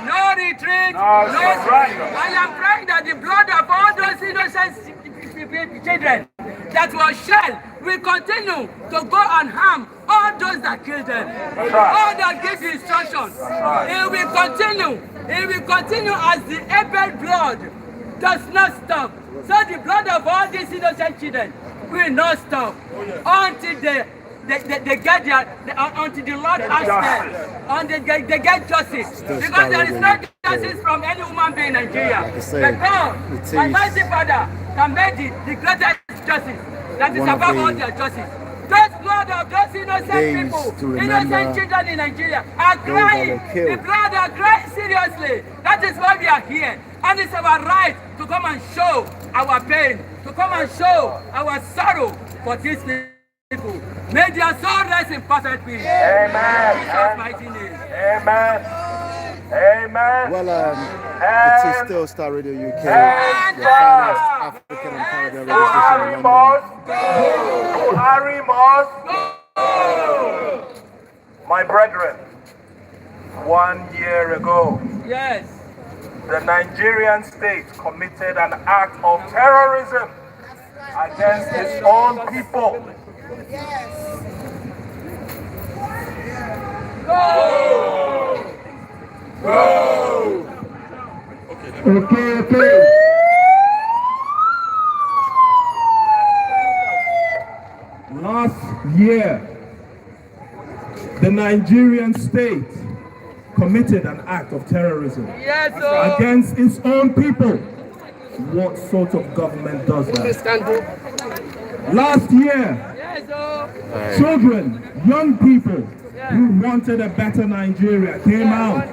No retreat, no surrender. I am praying that the blood of all those innocent children that was shed will continue to go and harm all those that killed them. All that give the instructions. It will continue. It will continue as the Abel blood does not stop. So the blood of all these innocent children will not stop until they get until the Lord asks them, until they get justice. Because there is no justice from any human being in Nigeria. But God, my mighty Father, can make the greatest justice that is above all their justice. Those blood of those innocent people, innocent children in Nigeria are crying. The blood are crying seriously. That is why we are here. And it's our right to come and show our pain, to come and show our sorrow for these people. May their soul rest in perfect peace. Amen. In Jesus' mighty name. Amen. Amen. Well, it is still Star Radio UK, your finest African and Caribbean radio station in London. Harry Moss. My brethren, 1 year ago, Yes. the Nigerian state committed an act of terrorism against its own people. Okay. Last year, the Nigerian state committed an act of terrorism Yes, sir. against its own people. What sort of government does that? Last year, Yes, sir. children, young people who wanted a better Nigeria came out.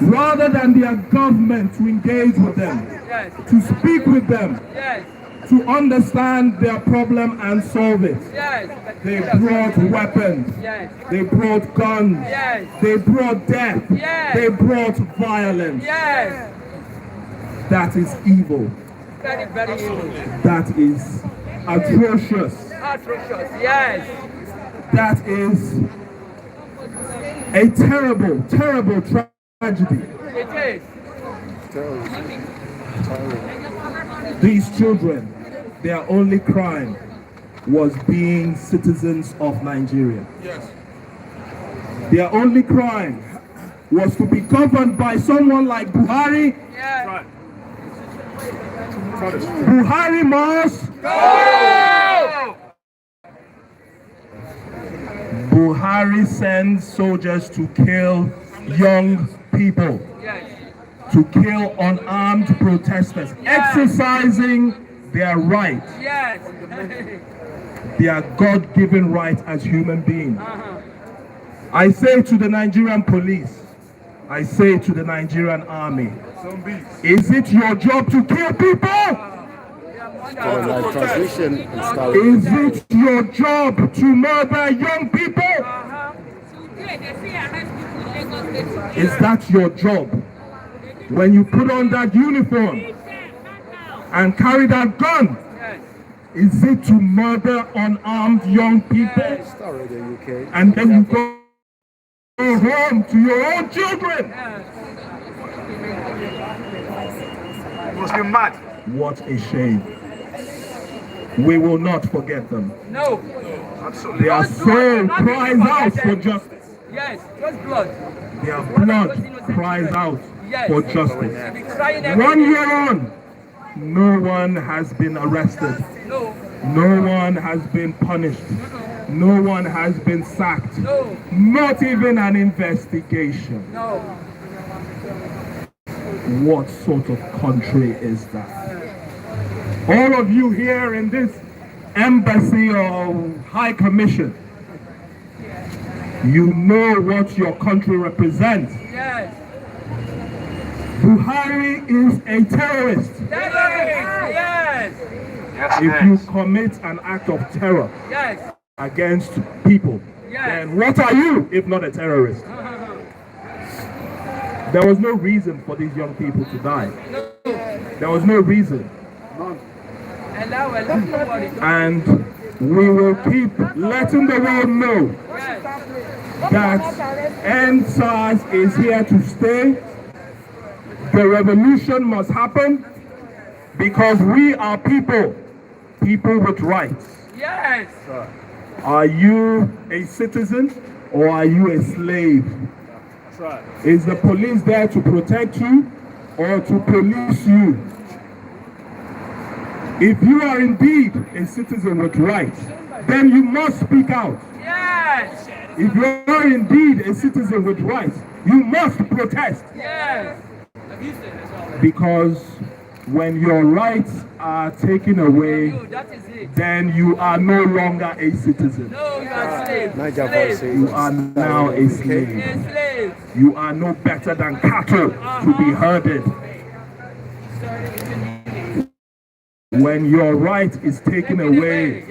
Rather than their government to engage with them, Yes. to speak with them, Yes. to understand their problem and solve it. Yes. They brought weapons, Yes. they brought guns, Yes. they brought death, Yes. they brought violence. Yes. That is evil. Very, very evil. That is atrocious. Atrocious. Yes. That is a terrible, terrible tragedy. It is. These children, their only crime was being citizens of Nigeria. Yes. Their only crime was to be governed by someone like Buhari. Yes. Right. Buhari must. Go! Buhari Buhari sends soldiers to kill young people, to kill unarmed protesters, exercising their right, their God-given right as human beings. I say to the Nigerian police, I say to the Nigerian army, is it your job to kill people? Is it your job to murder young people? Is that your job? When you put on that uniform and carry that gun, is it to murder unarmed young people? And then you go home to your own children? Must be mad. What a shame. We will not forget them. No. Absolutely. Their soul cries out for justice. Yes, just blood. Their blood cries out for justice. 1 year on, no one has been arrested. No one has been punished. No one has been sacked. Not even an investigation. What sort of country is that? All of you here in this embassy or high commission, you know what your country represents. Yes. Buhari is a terrorist. Yes. If you commit an act of terror against people, then what are you if not a terrorist? There was no reason for these young people to die. There was no reason. And we will keep letting the world know that Endsars is here to stay. The revolution must happen because we are people with rights. Yes. Are you a citizen or are you a slave? That's right. Is the police there to protect you or to police you? If you are indeed a citizen with rights, then you must speak out. Yes. If you are indeed a citizen with rights, you must protest. Yes. Because when your rights are taken away, then you are no longer a citizen. No, you are slave. You are now a slave. You are no better than cattle to be herded. When your right is taken away,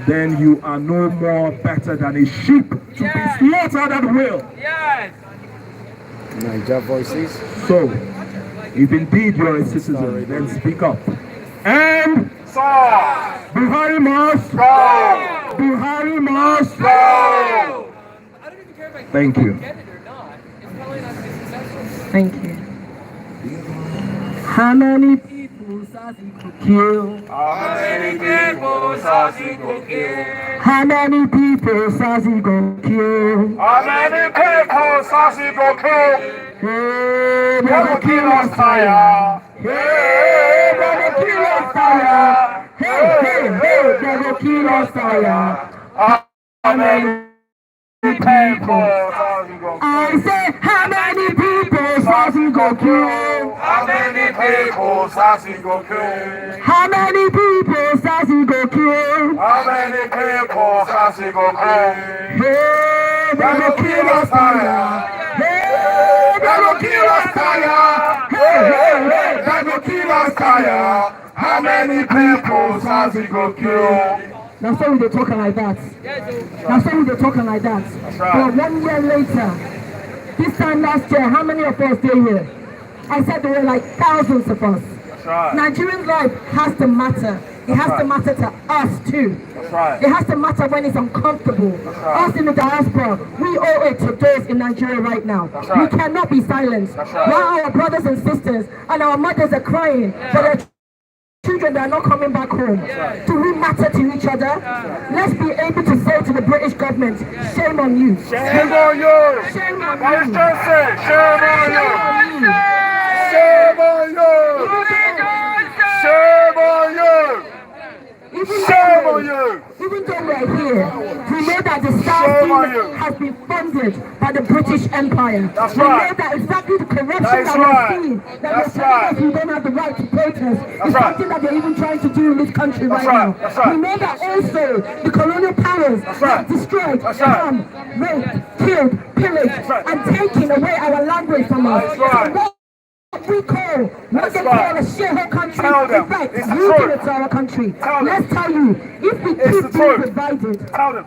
then you are no more better than a sheep to be slaughtered at will. Niger voices. So, if indeed you are a citizen, then speak up. And Buhari must go! Buhari must go! Thank you. Thank you. How many people Sassy could kill? How many people Sassy go kill? How many people Sassy go kill? How many people Sassy go kill? Hey, They go kill us fire. hey, they go kill us fire. Hey, hey, hey, they go kill us fire. How many people Sassy go kill? I say, how many people Sassy go kill? How many people Sassy go kill? How many people Sassy go kill? How many people Sassy go kill? Hey, they go kill us fire. Hey, They go kill us fire. hey, hey, hey. They go kill us fire. How many people Sassy go kill? Now so we dey talking like that. Now so we dey talking like that. But 1 year later, this time last year, how many of us stay here? I said there were like thousands of us. Nigerian life has to matter. It has to matter to us too. It has to matter when it's uncomfortable. Us in the diaspora, we owe it to those in Nigeria right now. We cannot be silenced. While our brothers and sisters and our mothers are crying for their children that are not coming back home. Do we matter to each other? Let's be able to say to the British government, shame on you. Shame on you! Shame on What is you. that say? Shame on you! Shame on you! Shame on you! Shame on you! Even though we're here, we know that the South has been funded by the British Empire. That's we right. know that exactly the corruption That is that right. we're seeing, that That's we're telling right. us we don't have the right to protest, is right. something that they're even trying to do in this country right now. That's right. We know that also the colonial powers right. have destroyed, That's right. raped, killed, pillaged, right. and taken away our language from us. That's right. So what we call, what they right. call a shithole country, Tell them. in fact, It's the you truth. did it to our country. Tell them. Let's tell you, if we It's keep the being truth. divided, Tell them.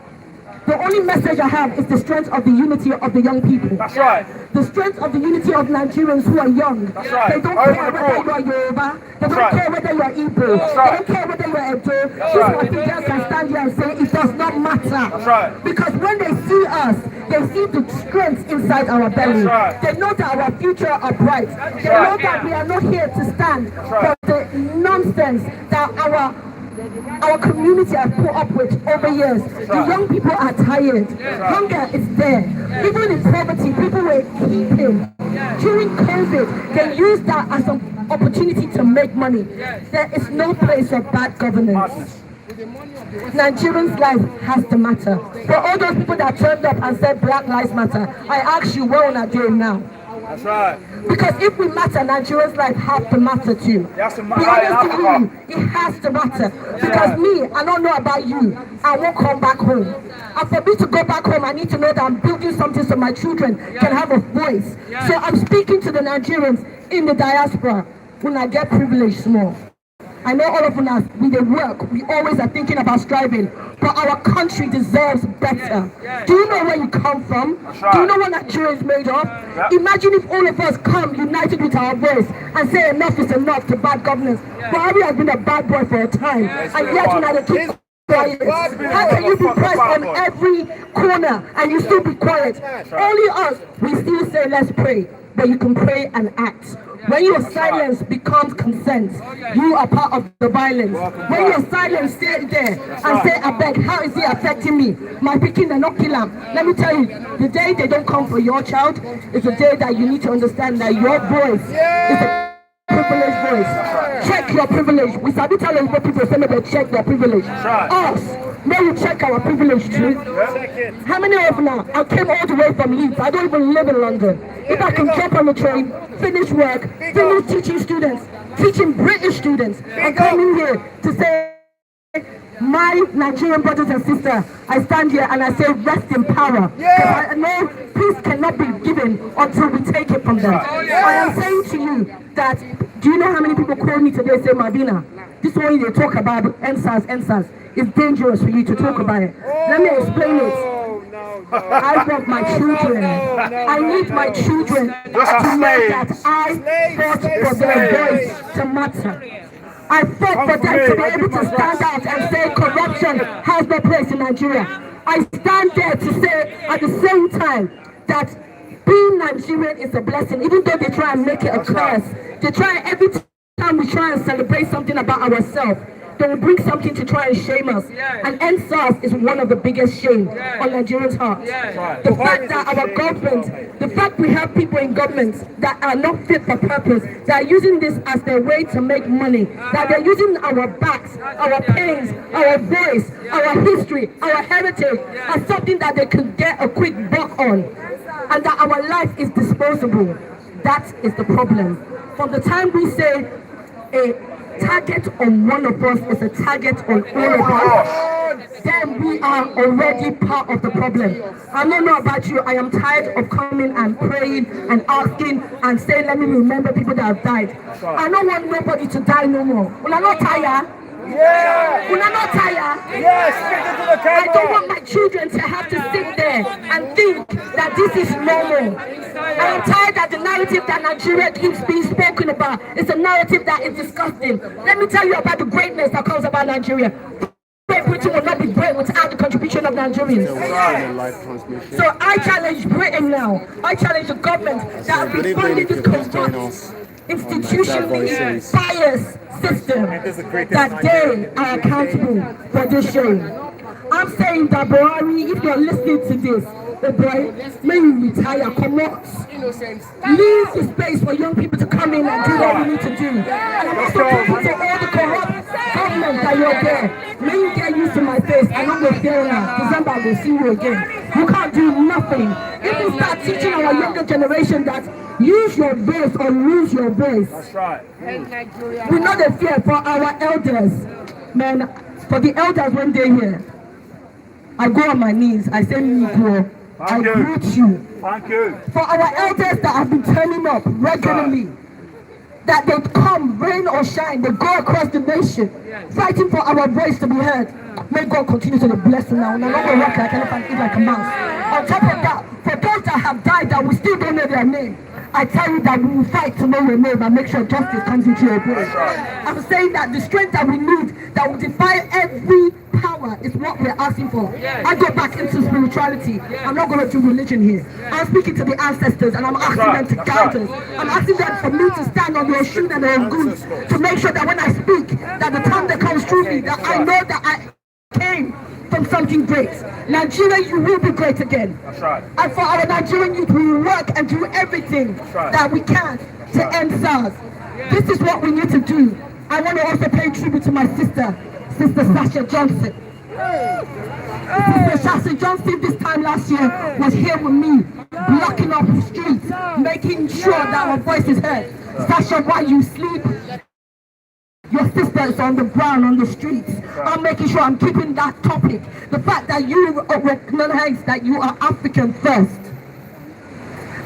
the only message I have is the strength of the unity of the young people. That's right. The strength of the unity of Nigerians who are young. That's right. They don't Over care the whether board. you are Yoruba. They don't right. care whether you are Igbo. That's They right. don't care whether you are Edo. This right. one thing can stand here and say it does not matter. That's right. Because when they see us, they see the strength inside our belly. That's right. They know that our future are bright. They know that we are not here to stand for the nonsense that our community has put up with over years. The young people are tired. Hunger is there. Even in poverty, people were keeping. During COVID, they used that as an opportunity to make money. There is no place for bad governance. Nigerians' life has to matter. For all those people that turned up and said Black Lives Matter, I ask you, what are they now? That's right. Because if we matter, Nigerians' life has to matter too. It has to Be matter. honest with you, it has to matter. Because me, I don't know about you, I won't come back home. And for me to go back home, I need to know that I'm building something so my children can have a voice. So I'm speaking to the Nigerians in the diaspora when I get privileged small. I know all of us, we dey work, we always are thinking about striving, but our country deserves better. Do you know where you come from? right. Do you know what Nigeria is made of? Imagine if all of us come united with our voice and say enough is enough to bad governance. Buhari has been a bad boy for a time, and yet you know they keep quiet. How can you be pressed on every corner and you still be quiet? Only us, we still say let's pray, but you can pray and act. When your silence becomes consent, you are part of the violence. When your silence stay there and say, I beg, how is it affecting me? My picking, they're not kill him. Let me tell you, the day they don't come for your child is the day that you need to understand that your voice is a privileged voice. Check your privilege. We start telling people say they check their privilege. Us, may you check our privilege too. How many of now? I came all the way from Leeds. I don't even live in London. If I can jump on the train, finish work, finish teaching students, teaching British students, and come in here to say, my Nigerian brothers and sisters, I stand here and I say rest in power. Because I know peace cannot be given until we take it from them. I am saying to you that, do you know how many people call me today say, Marvina, this one they talk about Endsars, it's dangerous for you to talk about it. Let me explain it. I want my children. I need my children to know that I fought for their voice to matter. I fought for them to be able to stand out and say corruption has no place in Nigeria. I stand there to say at the same time that being Nigerian is a blessing, even though they try and make it a curse. They try every time we try and celebrate something about ourselves, they will bring something to try and shame us. And Endsars is one of the biggest shame on Nigerians' hearts. The fact that our government, the fact we have people in governments that are not fit for purpose, that are using this as their way to make money, that they're using our backs, our pains, our voice, our history, our heritage as something that they could get a quick buck on, and that our life is disposable. That is the problem. From the time we say a target on one of us is a target on all of us, then we are already part of the problem. I don't know about you, I am tired of coming and praying and asking and saying, let me remember people that have died. I don't want nobody to die no more. Well, I'm not tired. Yeah. Well, I'm not tired. Yes, speak it to the camera. I don't want my children to have to sit there and think that this is normal. I am tired that the narrative that Nigeria keeps being spoken about is a narrative that is disgusting. Let me tell you about the greatness that comes about Nigeria. Great Britain will not be great without the contribution of Nigerians. So I challenge Britain now. I challenge the government that has been funding this corrupt, institutionally biased system, that they are accountable for this shame. I'm saying that Buhari, if you're listening to this, oh boy, may you retire, come out. Leave the space for young people to come in and do what we need to do. And I'm also talking to all the corrupt government that you're there. May you get used to my face. I'm not going to fail now. December God will see you again. You can't do nothing. If we start teaching our younger generation that use your voice or lose your voice. That's right. We know the fear for our elders. Man, for the elders when they're here, I go on my knees, I say, Negro, I greet you. Thank you. For our elders that have been turning up regularly, that they come, rain or shine, they go across the nation, fighting for our voice to be heard. May God continue to bless you now. No longer walk like an elephant, eat like a mouse. On top of that, for those that have died that we still don't know their name, I tell you that we will fight to know your name and make sure justice comes into your place. I'm saying that the strength that we need, that will defy every power, is what we're asking for. I go back into spirituality. I'm not going to do religion here. I'm speaking to the ancestors and I'm asking them to guide us. I'm asking them for me to stand on their shoes and their goods to make sure that when I speak, that the tongue that comes through me, that I know that I came from something great. Nigeria, you will be great again. That's right. And for our Nigerian youth, we will work and do everything that we can to end SARS. This is what we need to do. I want to also pay tribute to my sister, Sister Sasha Johnson. Sister Sasha Johnson this time last year was here with me, blocking up the streets, making sure that our voice is heard. Sasha, while you sleep, your sister is on the ground, on the streets. I'm making sure I'm keeping that topic. The fact that you recognize that you are African first.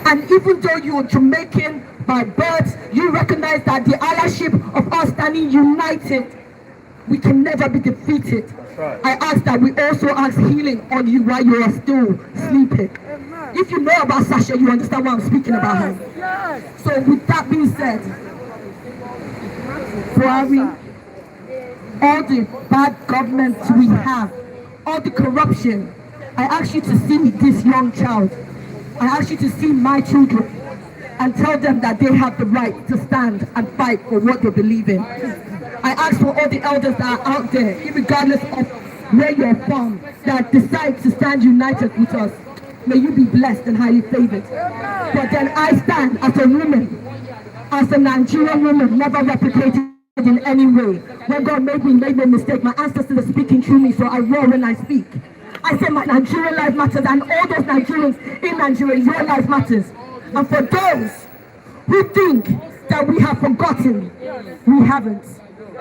And even though you are Jamaican by birth, you recognize that the allyship of us standing united, we can never be defeated. I ask that we also ask healing on you while you are still sleeping. If you know about Sasha, you understand why I'm speaking about her. So with that being said, Buhari, all the bad governments we have, all the corruption, I ask you to see this young child. I ask you to see my children and tell them that they have the right to stand and fight for what they believe in. I ask for all the elders that are out there, regardless of where you're from, that decide to stand united with us. May you be blessed and highly favored. But then I stand as a woman, as a Nigerian woman, never replicated in any way. When God made me, made no mistake. My ancestors are speaking through me, so I roar when I speak. I say my Nigerian life matters, and all those Nigerians in Nigeria, your life matters. And for those who think that we have forgotten, we haven't.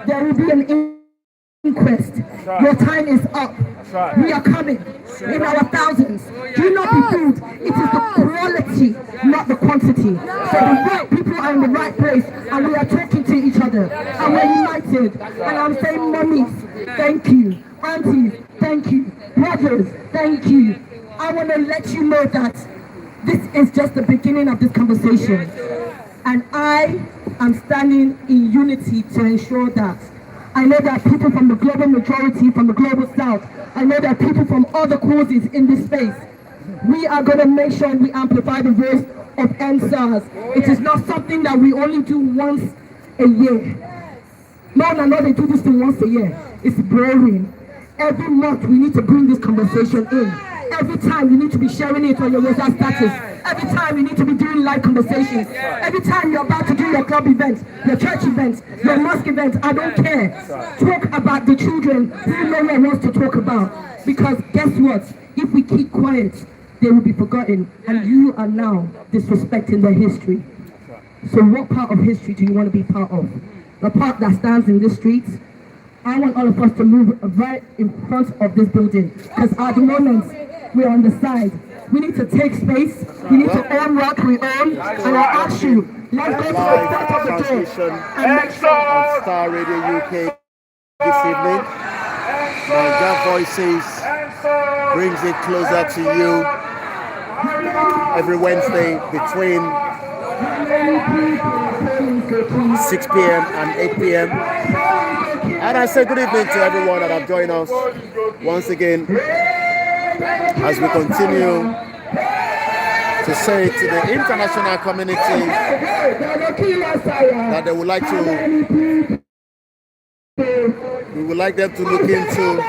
There will be an inquest. Your time is up. We are coming in our thousands. Do not be fooled. It is the quality, not the quantity. So the right people are in the right place, and we are talking to each other, and we're united. And I'm saying, mummies, thank you. Aunties, thank you. Brothers, thank you. I want to let you know that this is just the beginning of this conversation. And I am standing in unity to ensure that. I know there are people from the global majority, from the global south. I know there are people from other causes in this space. We are going to make sure we amplify the voice of Endsars. It is not something that we only do once a year. No, they do this thing once a year. It's boring. Every month we need to bring this conversation in. Every time you need to be sharing it on your WhatsApp status. Every time you need to be doing live conversations. Every time you're about to do your club events, your church events, your mosque events, I don't care. Talk about the children who no one wants to talk about. Because guess what? If we keep quiet, they will be forgotten. And you are now disrespecting their history. So what part of history do you want to be part of? The part that stands in the streets? I want all of us to move right in front of this building. Because at the moment, we're on the side. We need to take space. We need to own what we own. And I ask you, let's go to the front of the door and make sure. On Star Radio UK this evening, Niger Voices brings it closer to you every Wednesday between 6 p.m. and 8 p.m. And I say good evening to everyone that have joined us once again as we continue to say to the international community that they would like to, we would like them to look into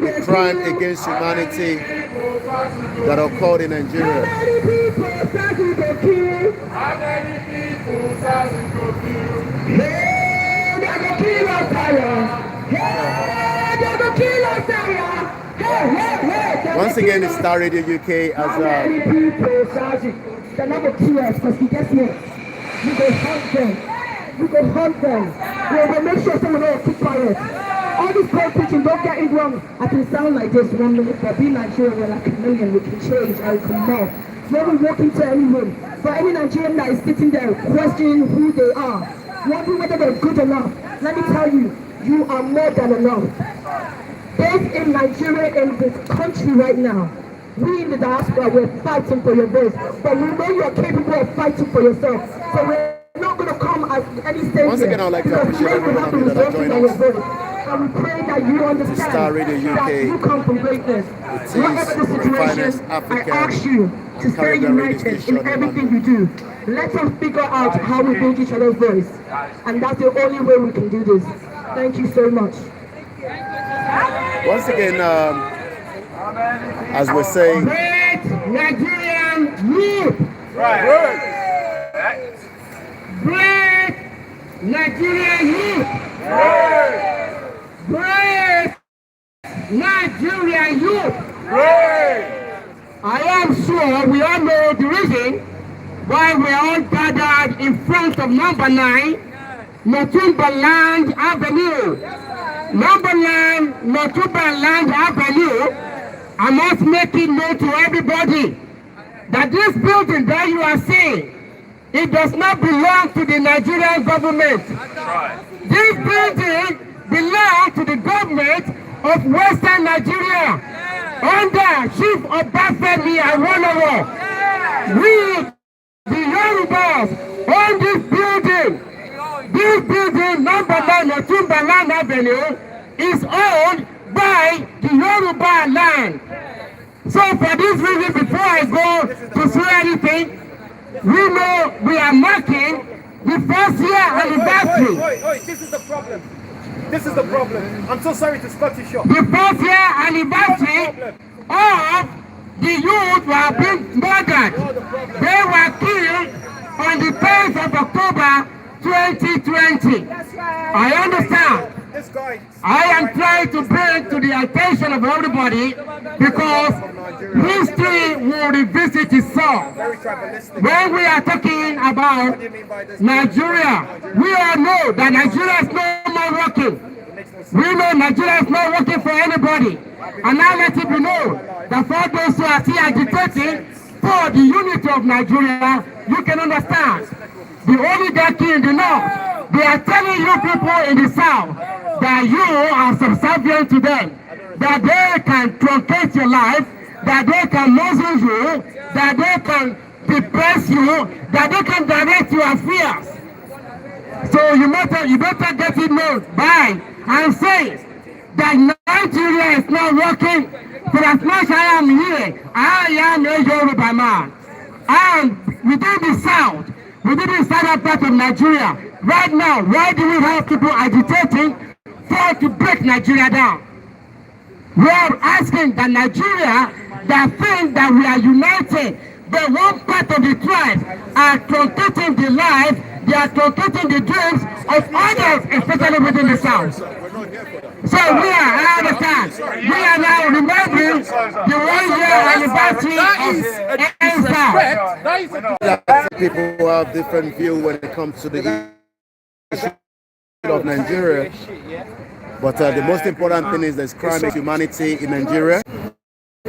the crime against humanity that occurred in Nigeria. Hey, Once again, it's Star Radio UK as They're not going to kill us because we get here. We go hunt them. We go hunt them. We'll make sure someone else keep quiet. All this cold preaching, don't get it wrong. I can sound like this 1 minute, but being Nigerian, we're like a million. We can change and we can move. When we walk into any room, for any Nigerian that is sitting there questioning who they are, wondering whether they're good enough, let me tell you, you are more than enough. Both in Nigeria and this country right now, we in the diaspora, we're fighting for your voice, but we know you're capable of fighting for yourself. So we're not going to come as any stage. Once again, I would like to appreciate everyone of you that have joined us. And we pray that you understand Star Radio UK, that you come from greatness. Whatever the situation, I ask you to stay united in everything you do. Let us figure out how we build each other's voice. And that's the only way we can do this. Thank you so much. Once again, as we're saying, Great Nigerian youth! Great Nigerian youth! Great Nigerian youth! I am sure we all know the reason why we're all gathered in front of number 9, Northumberland Avenue. Number 9, Northumberland Avenue. I must make it known to everybody that this building that you are seeing, it does not belong to the Nigerian government. This building belongs to the government of Western Nigeria under Chief Obafemi Awolowo. We, the Yorubas, own this building. This building, number 9, Northumberland Avenue, is owned by the Yoruba land. So for this reason, before I go to say anything, we know we are marking the first year anniversary. This is the problem. This is the problem. I'm so sorry to cut you short. The first year anniversary of the youth who have been murdered. They were killed on the 10th of October 2020. I understand. I am trying to bring to the attention of everybody because history will revisit itself. When we are talking about Nigeria, we all know that Nigeria is no more working. We know Nigeria is not working for anybody. And now let it be known that for those who are still agitating for the unity of Nigeria, you can understand. The oligarchy in the north, they are telling you people in the south that you are subservient to them, that they can truncate your life, that they can muzzle you, that they can depress you, that they can direct your affairs. So you better get it known by and say that Nigeria is not working. For as much I am here, I am a Yoruba man. And within the south, within the southern part of Nigeria, right now, why do we have people agitating for to break Nigeria down? We are asking that Nigeria, that think that we are united, but one part of the tribes are truncating the life, they are truncating the dreams of others, especially within the south. So I understand, we are now remembering the 1 year anniversary of Endsars. People who have different view when it comes to the issue of Nigeria. But the most important thing is there's crime against humanity in Nigeria.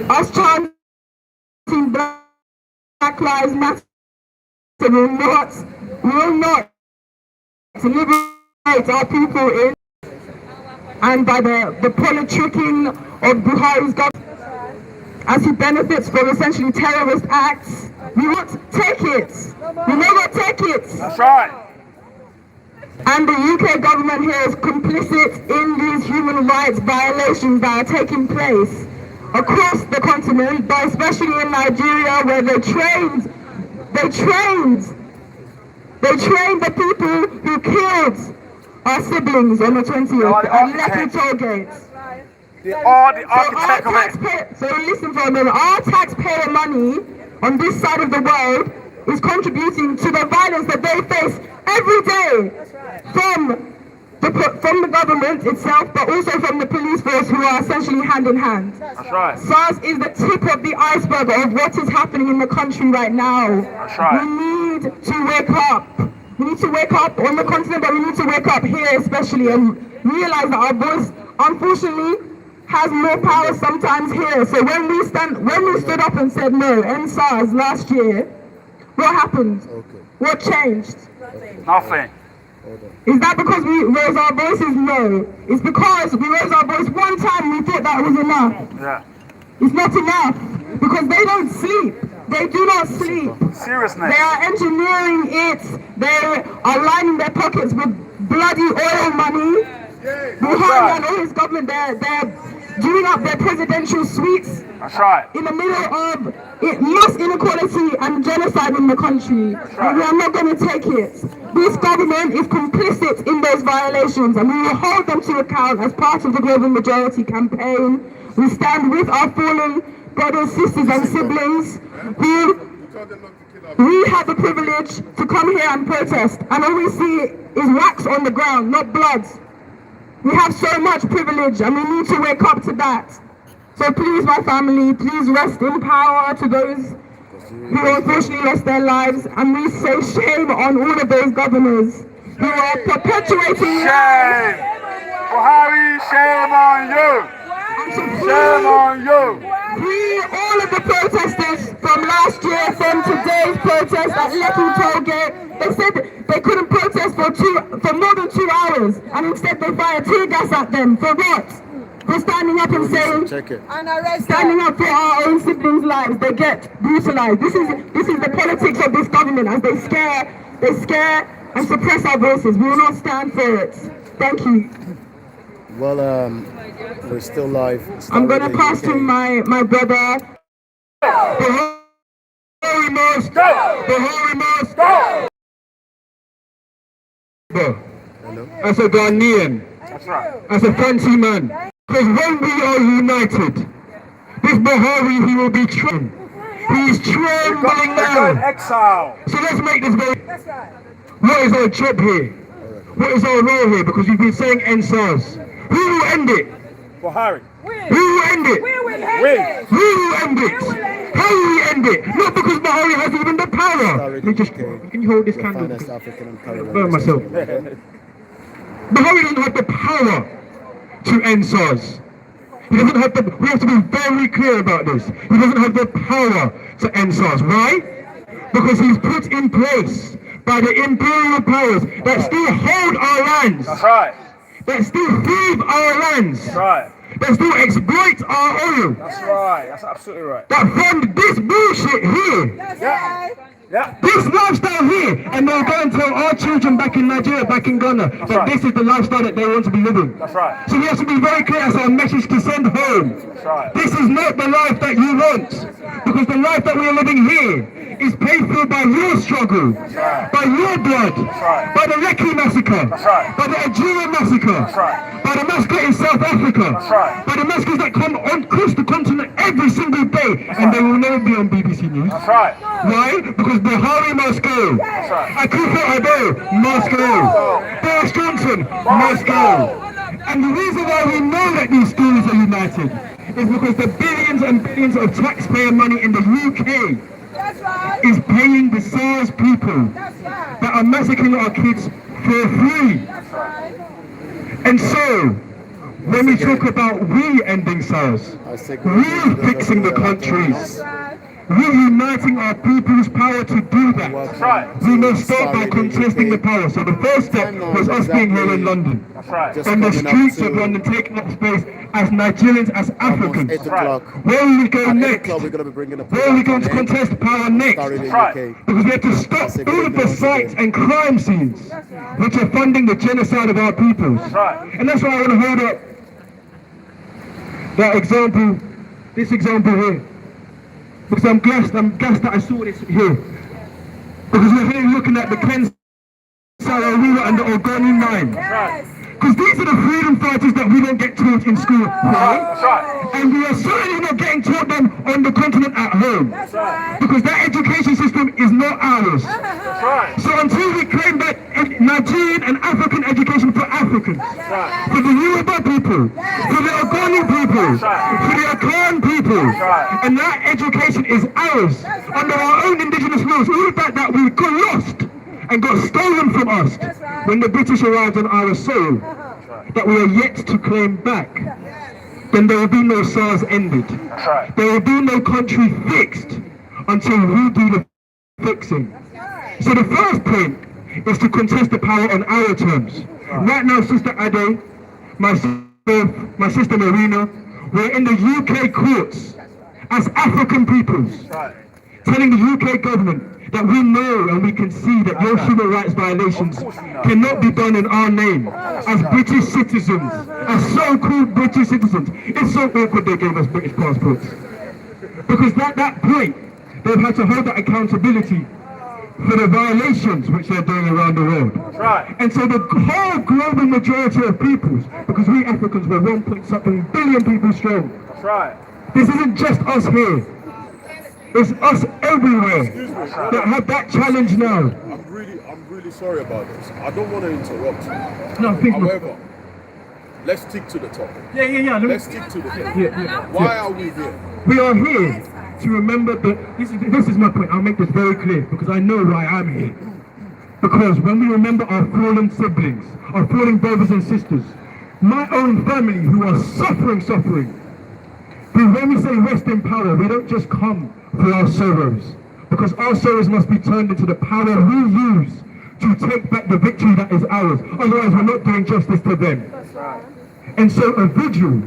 Us chanting Black Lives Matter will not liberate our people in and by the politicking of Buhari's government as he benefits from essentially terrorist acts. We won't take it. We never take it. That's right. And the UK government here is complicit in these human rights violations that are taking place across the continent, but especially in Nigeria, where they trained the people who killed our siblings on the 20th and Lekki toll gates. They are the architect of it. So listen for a minute. Our taxpayer money on this side of the world is contributing to the violence that they face every day from the from the government itself, but also from the police force, who are essentially hand in hand. That's right. SARS is the tip of the iceberg of what is happening in the country right now. That's right. We need to wake up. We need to wake up on the continent, but we need to wake up here especially and realize that our voice, unfortunately, has more power sometimes here. So when we stood up and said no, Endsars last year, what happened? Okay. What changed? Nothing. Is that because we raised our voices? No. It's because we raised our voice one time and we thought that was enough. Yeah. It's not enough because they don't sleep. They do not sleep. Seriousness. They are engineering it. They are lining their pockets with bloody oil money. Buhari and all his government, they're doing up their presidential suites. That's right. In the middle of mass inequality and genocide in the country. And we are not going to take it. This government is complicit in those violations and we will hold them to account as part of the Global Majority campaign. We stand with our fallen brothers, sisters and siblings who we have the privilege to come here and protest, and all we see is wax on the ground, not blood. We have so much privilege and we need to wake up to that. So please, my family, please rest in power to those who unfortunately lost their lives, and we say shame on all of those governors who are perpetuating Shame! Buhari, shame on you! Shame on you! Free all of the protesters from last year, from today's protest at Lekki Tollgate. They said they couldn't protest for more than 2 hours, and instead they fired tear gas at them. For what? For standing up and saying, standing up for our own siblings' lives. They get brutalized. This is the politics of this government, as they scare and suppress our voices. We will not stand for it. Thank you. Well, we're still live. I'm going to pass to my brother. Buhari must go! Buhari must go! As a Ghanaian, That's right. as a fancy man, because when we are united, this Buhari, he will be trained. He is trembling now. Exile. So let's make this very... What is our job here? What is our role here? Because we've been saying Endsars. Who will end it? Buhari. Who will end it? We. Who will end it? How will we end it? Not because Buhari has even the power. Let me just... Can you hold this candle? Burn myself. Buhari doesn't have the power to end SARS. He doesn't have the... We have to be very clear about this. He doesn't have the power to end SARS. Why? Because he's put in place by the imperial powers that still hold our lands. That's right. That still thieve our lands. That's right. That still exploit our oil. That's right. That's absolutely right. That fund this bullshit here. That's right. Yeah. This lifestyle here, and they'll go and tell our children back in Nigeria, back in Ghana, that this is the lifestyle that they want to be living. That's right. So we have to be very clear as our message to send home. That's right. This is not the life that you want, because the life that we are living here is paid for by your struggle, by your blood, by the Lekki massacre, by the Algeria massacre, by the massacre in South Africa, by the massacres that come on across the continent every single day, and they will never be on BBC News. That's right. Why? Because Buhari must go. Akufo Addo must go. Boris Johnson must go. And the reason why we know that these schools are united is because the billions and billions of taxpayer money in the UK is paying the SARS people that are massacring our kids for free. And so, when we talk about we ending SARS, we fixing the countries, reuniting our people's power to do that, we must start by contesting the power. So the first step was us being here in London, on the streets of London, taking up space as Nigerians, as Africans. Where will we go next? Where are we going to contest power next? Because we have to stop all of the sites and crime scenes which are funding the genocide of our peoples. And that's why I want to hold up that example, this example here. Because I'm gassed that I saw this here. Because we're here looking at the Ken Saro-Wiwa and the Ogoni Nine. Because these are the freedom fighters that we don't get taught in school. Right? And we are certainly not getting taught them on the continent at home. Because that education system is not ours. So until we claim back Nigerian and African education for Africans, for the Yoruba people, for the Ogoni people, for the Akan people, and that education is ours under our own indigenous laws. All of that we got lost and got stolen from us when the British arrived on our soil, that we are yet to claim back. Then there will be no SARS ended. There will be no country fixed until we do the fixing. So the first point is to contest the power on our terms. Right now, Sister Ade, myself, my sister Marina, we're in the UK courts as African peoples, telling the UK government that we know and we can see that your human rights violations cannot be done in our name as British citizens, as so-called British citizens. It's so awkward they gave us British passports. Because at that point, they've had to hold that accountability for the violations which they're doing around the world. And so the whole global majority of peoples, because we Africans were 1.something billion people strong. This isn't just us here. It's us everywhere that have that challenge now. I'm really sorry about this. I don't want to interrupt you. No, please. However, let's stick to the topic. Yeah. Let's stick to the topic. Why are we here? We are here to remember that this is my point. I'll make this very clear because I know why I'm here. Because when we remember our fallen siblings, our fallen brothers and sisters, my own family who are suffering, but when we say rest in power, we don't just come for our sorrows, because our sorrows must be turned into the power we use to take back the victory that is ours. Otherwise, we're not doing justice to them. And so a vigil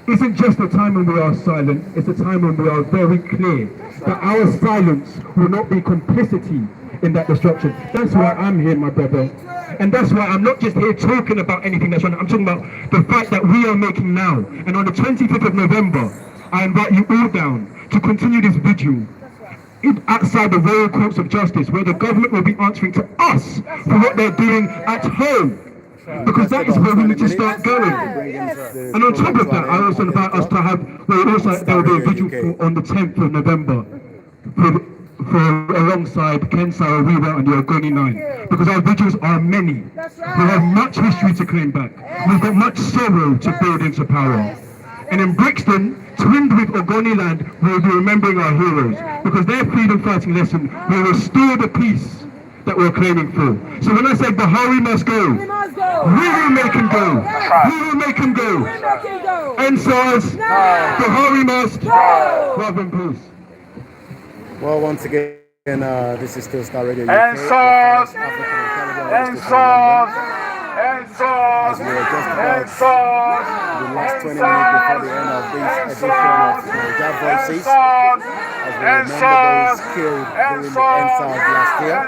isn't just a time when we are silent, it's a time when we are very clear that our silence will not be complicity in that destruction. That's why I'm here, my brother. And that's why I'm not just here talking about anything that's wrong. I'm talking about the fight that we are making now. And on the 25th of November, I invite you all down to continue this vigil outside the royal courts of justice, where the government will be answering to us for what they're doing at home. Because that is where we need to start going. And on top of that, I also invite us to have, there will be a vigil on the 10th of November for alongside Kensai, Wiwa and the Ogoni 9. Because our vigils are many. We have much history to claim back. We've got much sorrow to build into power. And in Brixton, twinned with Ogoni land, we will be remembering our heroes. Because their freedom fighting lesson will restore the peace that we're claiming for. So when I say Buhari must go, we will make him go. We will make him go. Endsars, Buhari must go. Love and peace. Well, once again, this is still Star Radio UK. Endsars, As we are just about the last 20 minutes before the end of this edition of Niger Voices, as we remember those killed during the Endsars last year,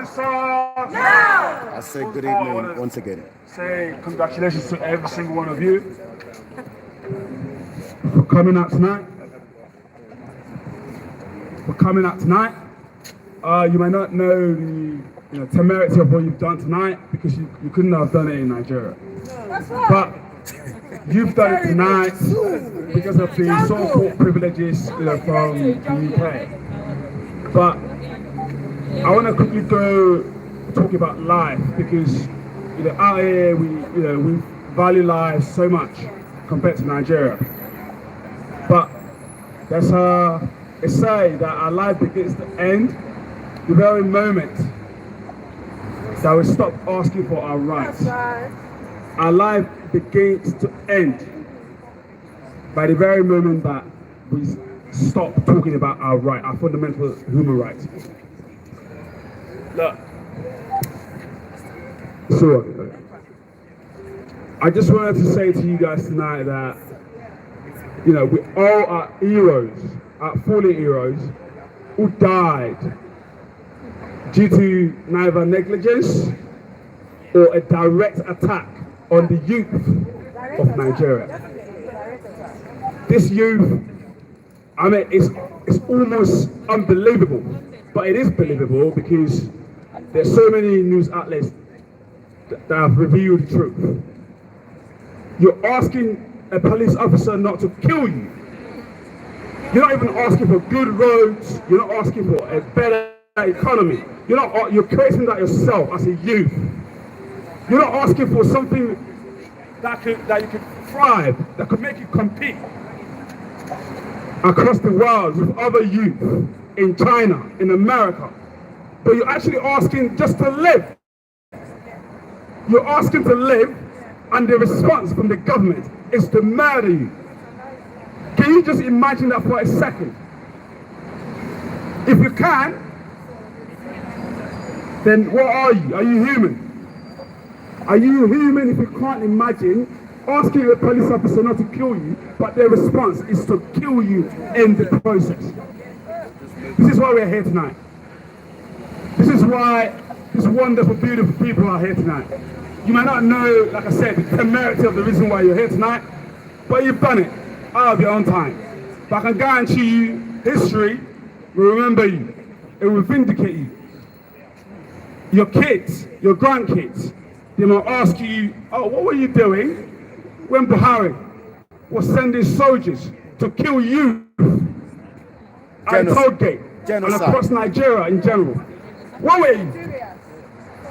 I say good evening once again. Say congratulations to every single one of you for coming out tonight. You may not know the temerity of what you've done tonight because you couldn't have done it in Nigeria. But you've done it tonight because of the so-called privileges from the UK. But I want to quickly go talk about life because out here we value life so much compared to Nigeria. But there's a say that our life begins to end the very moment that we stop asking for our rights. Our life begins to end by the very moment that we stop talking about our right, our fundamental human rights. Look, so I just wanted to say to you guys tonight that we all are heroes, our fallen heroes, who died due to neither negligence or a direct attack on the youth of Nigeria. This youth, it's almost unbelievable, but it is believable because there's so many news outlets that have revealed the truth. You're asking a police officer not to kill you. You're not even asking for good roads. You're not asking for a better economy. You're creating that yourself as a youth. You're not asking for something that you could thrive, that could make you compete across the world with other youth in China, in America. But you're actually asking just to live. You're asking to live, and the response from the government is to murder you. Can you just imagine that for a second? If you can, then what are you? Are you human? Are you human if you can't imagine asking a police officer not to kill you, but their response is to kill you in the process? This is why we're here tonight. This is why these wonderful, beautiful people are here tonight. You might not know, like I said, the temerity of the reason why you're here tonight, but you've done it out of your own time. But I can guarantee you, history will remember you. It will vindicate you. Your kids, your grandkids, they might ask you, oh, what were you doing when Buhari was sending soldiers to kill you at Tollgate and across Nigeria in general? What were you?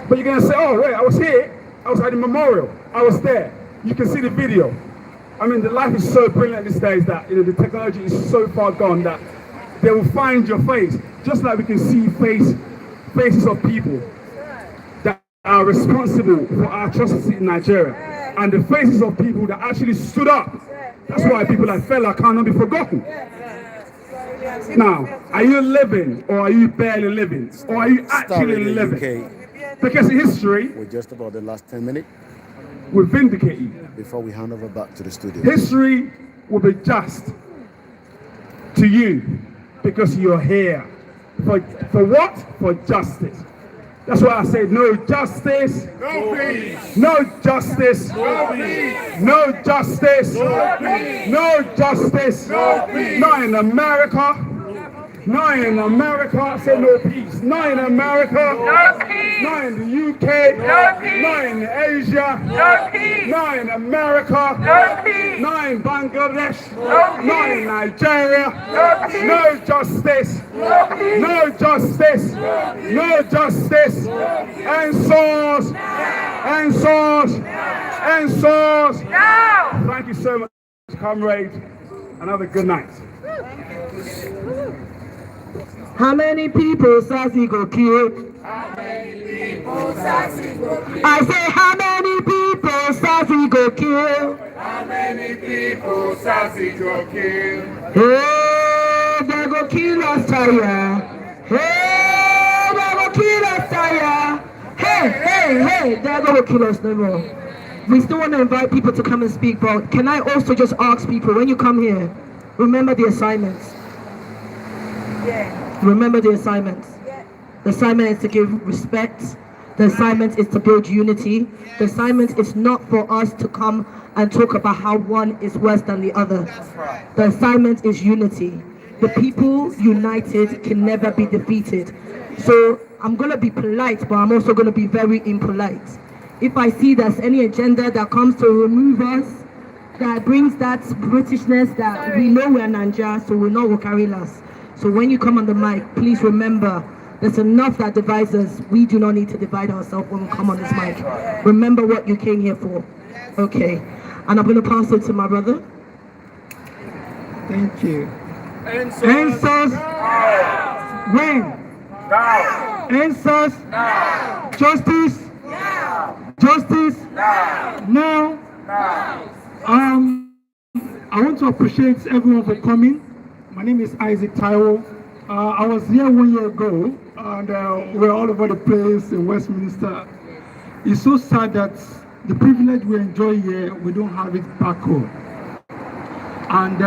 But you're going to say, oh, wait, I was here. I was at the memorial. I was there. You can see the video. I mean, the life is so brilliant these days that the technology is so far gone that they will find your face, just like we can see faces of people that are responsible for our atrocity in Nigeria, and the faces of people that actually stood up. That's why people like Fela cannot be forgotten. Now, are you living, or are you barely living, or are you actually living? Because in history, we're just about the last 10 minutes. Will vindicate you. Before we hand over back to the studio. History will be just to you because you're here. For what? For justice. That's why I say no justice. No peace. No justice. No peace. No justice. No peace. No justice. No peace. Not in America. Not in America. I say no peace. Not in America. No peace. Not in the UK. No peace. Not in Asia. No peace. Not in America. No peace. Not in Bangladesh. No peace. Not in Nigeria. No peace. No justice. No peace. No justice. No justice. Endsars. Endsars. Endsars. No. Thank you so much, comrade, and have a good night. How many people Sassy go kill? How many people Sassy go kill? I say, how many people Sassy go kill? How many people Sassy go kill? Hey, they go kill us, Taya. Hey, they go kill us, Taya. Hey, they go kill us no more. We still want to invite people to come and speak, but can I also just ask people, when you come here, remember the assignments. Yeah. Remember the assignments. The assignment is to give respect. The assignment is to build unity. The assignment is not for us to come and talk about how one is worse than the other. The assignment is unity. The people united can never be defeated. So I'm going to be polite, but I'm also going to be very impolite. If I see there's any agenda that comes to remove us, that brings that Britishness that we know we're Nigeria, so we know we'll carry us. So when you come on the mic, please remember, there's enough that divides us. We do not need to divide ourselves when we come on this mic. Remember what you came here for. Okay. And I'm going to pass it to my brother. Thank you. Endsars. When? Now. Endsars. Now. Justice. Now. Justice. Now. Now. I want to appreciate everyone for coming. My name is Isaac Taiwo. I was here 1 year ago, and we're all over the place in Westminster. It's so sad that the privilege we enjoy here, we don't have it back home. And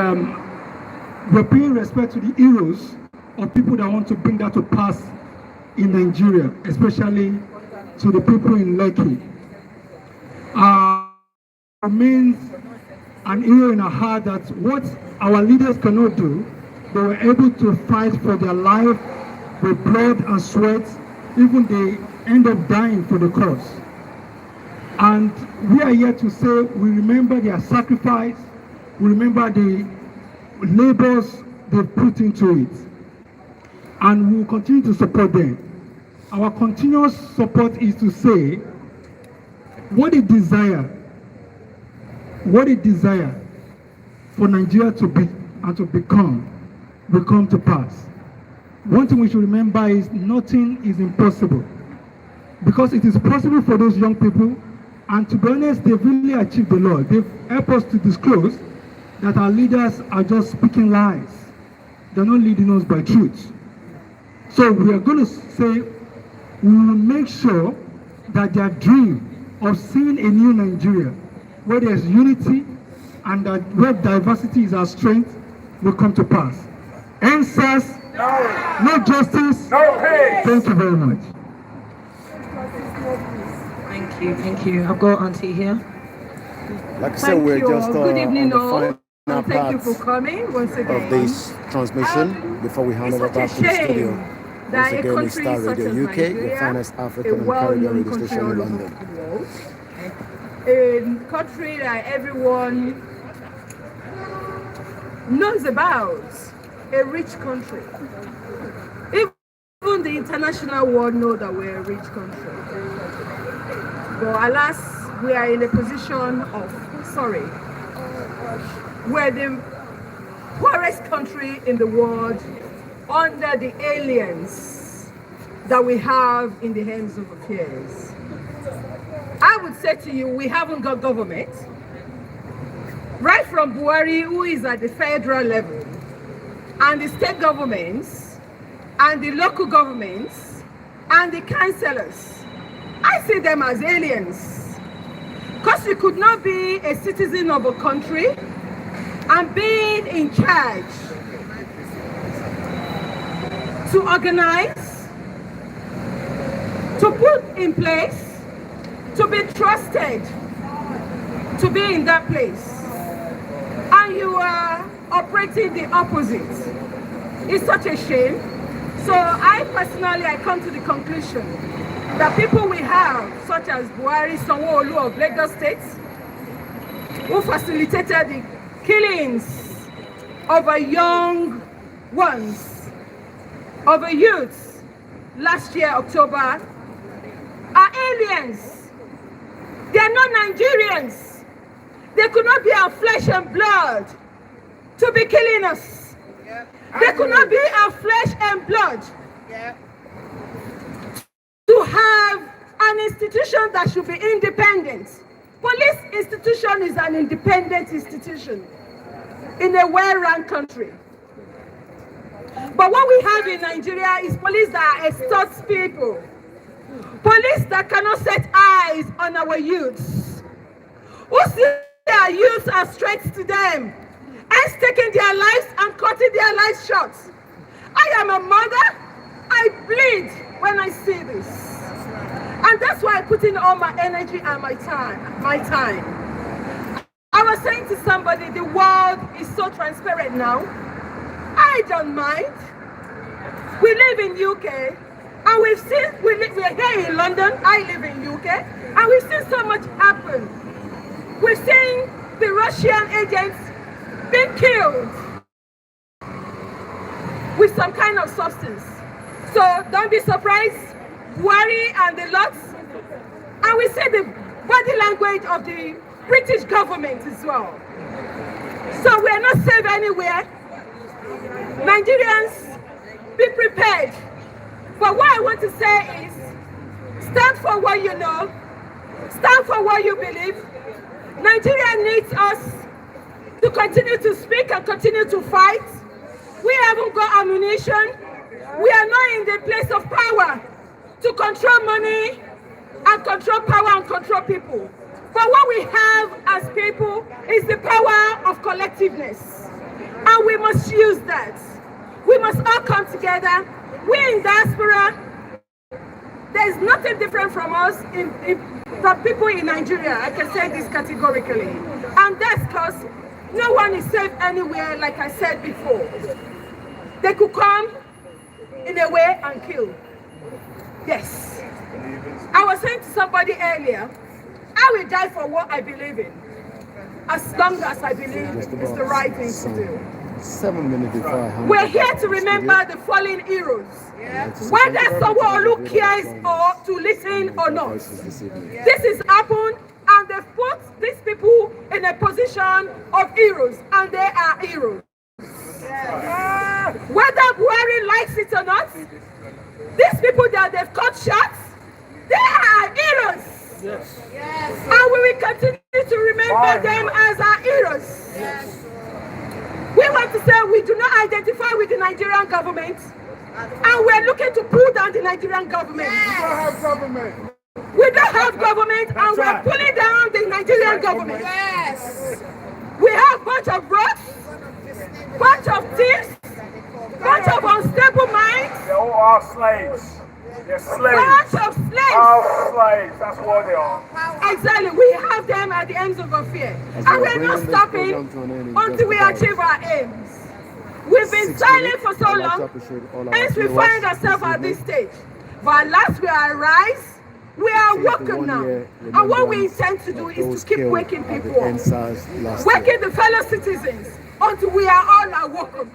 we're paying respect to the heroes of people that want to bring that to pass in Nigeria, especially to the people in Lekki. It means an hero in our heart that what our leaders cannot do, they were able to fight for their life with blood and sweat, even they end up dying for the cause. And we are here to say we remember their sacrifice, we remember the labors they put into it, and we will continue to support them. Our continuous support is to say what it desire for Nigeria to be and to become will come to pass. One thing we should remember is nothing is impossible, because it is possible for those young people, and to be honest, they've really achieved a lot. They've helped us to disclose that our leaders are just speaking lies. They're not leading us by truth. So we are going to say, we will make sure that their dream of seeing a new Nigeria, where there's unity and that where diversity is our strength, will come to pass. Endsars, no justice, No peace. Thank you very much. Thank you. I've got Auntie here. Like I said, we're just Good evening, on all. the final Thank you part for coming once again. of this transmission before we hand It's over such a back to the shame studio. that Once a again, country it's Star such Radio as UK, the Nigeria, finest a African and Caribbean well-known radio country station all in over London. the world, a country that everyone knows about, a rich country. Even the international world know that we're a rich country. But alas, we are in a position of, we're the poorest country in the world under the aliens that we have in the hands of affairs. I would say to you, we haven't got government. Right from Buhari, who is at the federal level, and the state governments, and the local governments, and the councillors, I see them as aliens. Because you could not be a citizen of a country and being in charge to organize, to put in place, to be trusted, to be in that place. And you are operating the opposite. It's such a shame. So I come to the conclusion that people we have, such as Buhari, Sanwo-Olu of Lagos State, who facilitated the killings of our young ones, of our youths last year, October, are aliens. They are not Nigerians. They could not be our flesh and blood to be killing us. They could not be our flesh and blood to have an institution that should be independent. Police institution is an independent institution in a well-run country. But what we have in Nigeria is police that extorts people. Police that cannot set eyes on our youths. Who see our youths as threats to them, and taking their lives and cutting their lives short. I am a mother. I bleed when I see this. And that's why I put in all my energy and my time. I was saying to somebody, the world is so transparent now. I don't mind. We live in UK, and we're here in London. I live in UK, and we've seen so much happen. We've seen the Russian agents being killed with some kind of substance. So don't be surprised, Buhari and the lots. And we see the body language of the British government as well. So we're not safe anywhere. Nigerians, be prepared. But what I want to say is, stand for what you know, stand for what you believe. Nigeria needs us to continue to speak and continue to fight. We haven't got ammunition. We are not in the place of power to control money and control power and control people. But what we have as people is the power of collectiveness. And we must use that. We must all come together. We in diaspora, there's nothing different from us from people in Nigeria. I can say this categorically. And that's because no one is safe anywhere, like I said before. They could come in a way and kill. Yes. I was saying to somebody earlier, I will die for what I believe in, as long as I believe it's the right thing to do. 7 minutes before I hand We're over here to to the remember studio. the fallen heroes. Yes. Whether someone cares or to listen or not. This is happened, and they've put these people in a position of heroes, and they are heroes. Whether Buhari likes it or not, these people that they've cut shots, they are heroes. Yes. And we will continue to remember them as our heroes. Yes. We want to say we do not identify with the Nigerian government, and we're looking to pull down the Nigerian government. We don't have government. We don't have government, and we're pulling down the Nigerian government. Yes. We have bunch of rocks, bunch of thieves, bunch of unstable minds. They're all our slaves. They're slaves. Bunch of slaves. Our slaves. That's what they are. Exactly. We have them at the ends of our fear. And we're not stopping until we achieve our aims. We've been silent for so long, hence we find ourselves at this stage. But at last we arise, we are woken now. And what we intend to do is to keep waking people up. Waking the fellow citizens until we are all awoken.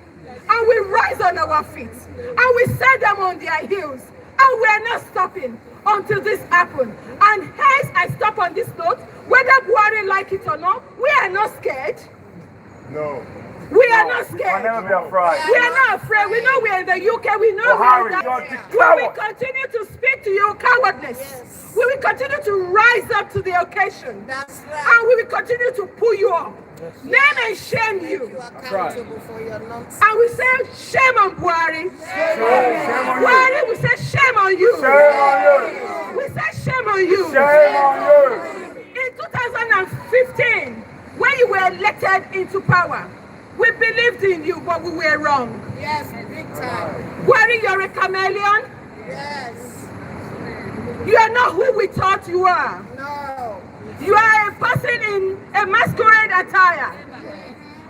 And we rise on our feet. And we set them on their heels. And we are not stopping until this happens. And hence I stop on this note. Whether Buhari like it or not, we are not scared. No. We are not scared. We'll never be afraid. We are not afraid. We know we are in the UK. We know Buhari, we are you're that. the We coward. will continue to speak to your cowardness. Yes. We will continue to rise up to the occasion. That's right. And we will continue to pull you up. Name and shame you. You are accountable for your nonsense. And we say shame on Buhari. Shame on you. Buhari, we say shame on you. Shame on you. We say shame on you. Shame on you. In 2015, when you were elected into power, we believed in you, but we were wrong. Yes, big time. Buhari, you're a chameleon. Yes. You are not who we thought you are. No. You are a person in a masquerade attire.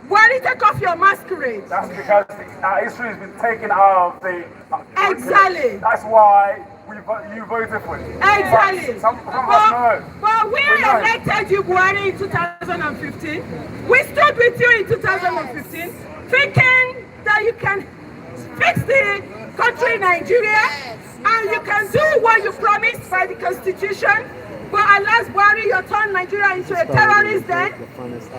Buhari, take off your masquerade. That's because our history has been taken out of the... Exactly. That's why you voted for it. Exactly. Some of us know. But we elected you, Buhari, in 2015. We stood with you in 2015, thinking that you can fix the country, Nigeria, and you can do what you promised by the Constitution. But alas, Buhari, you turned Nigeria into a terrorist then,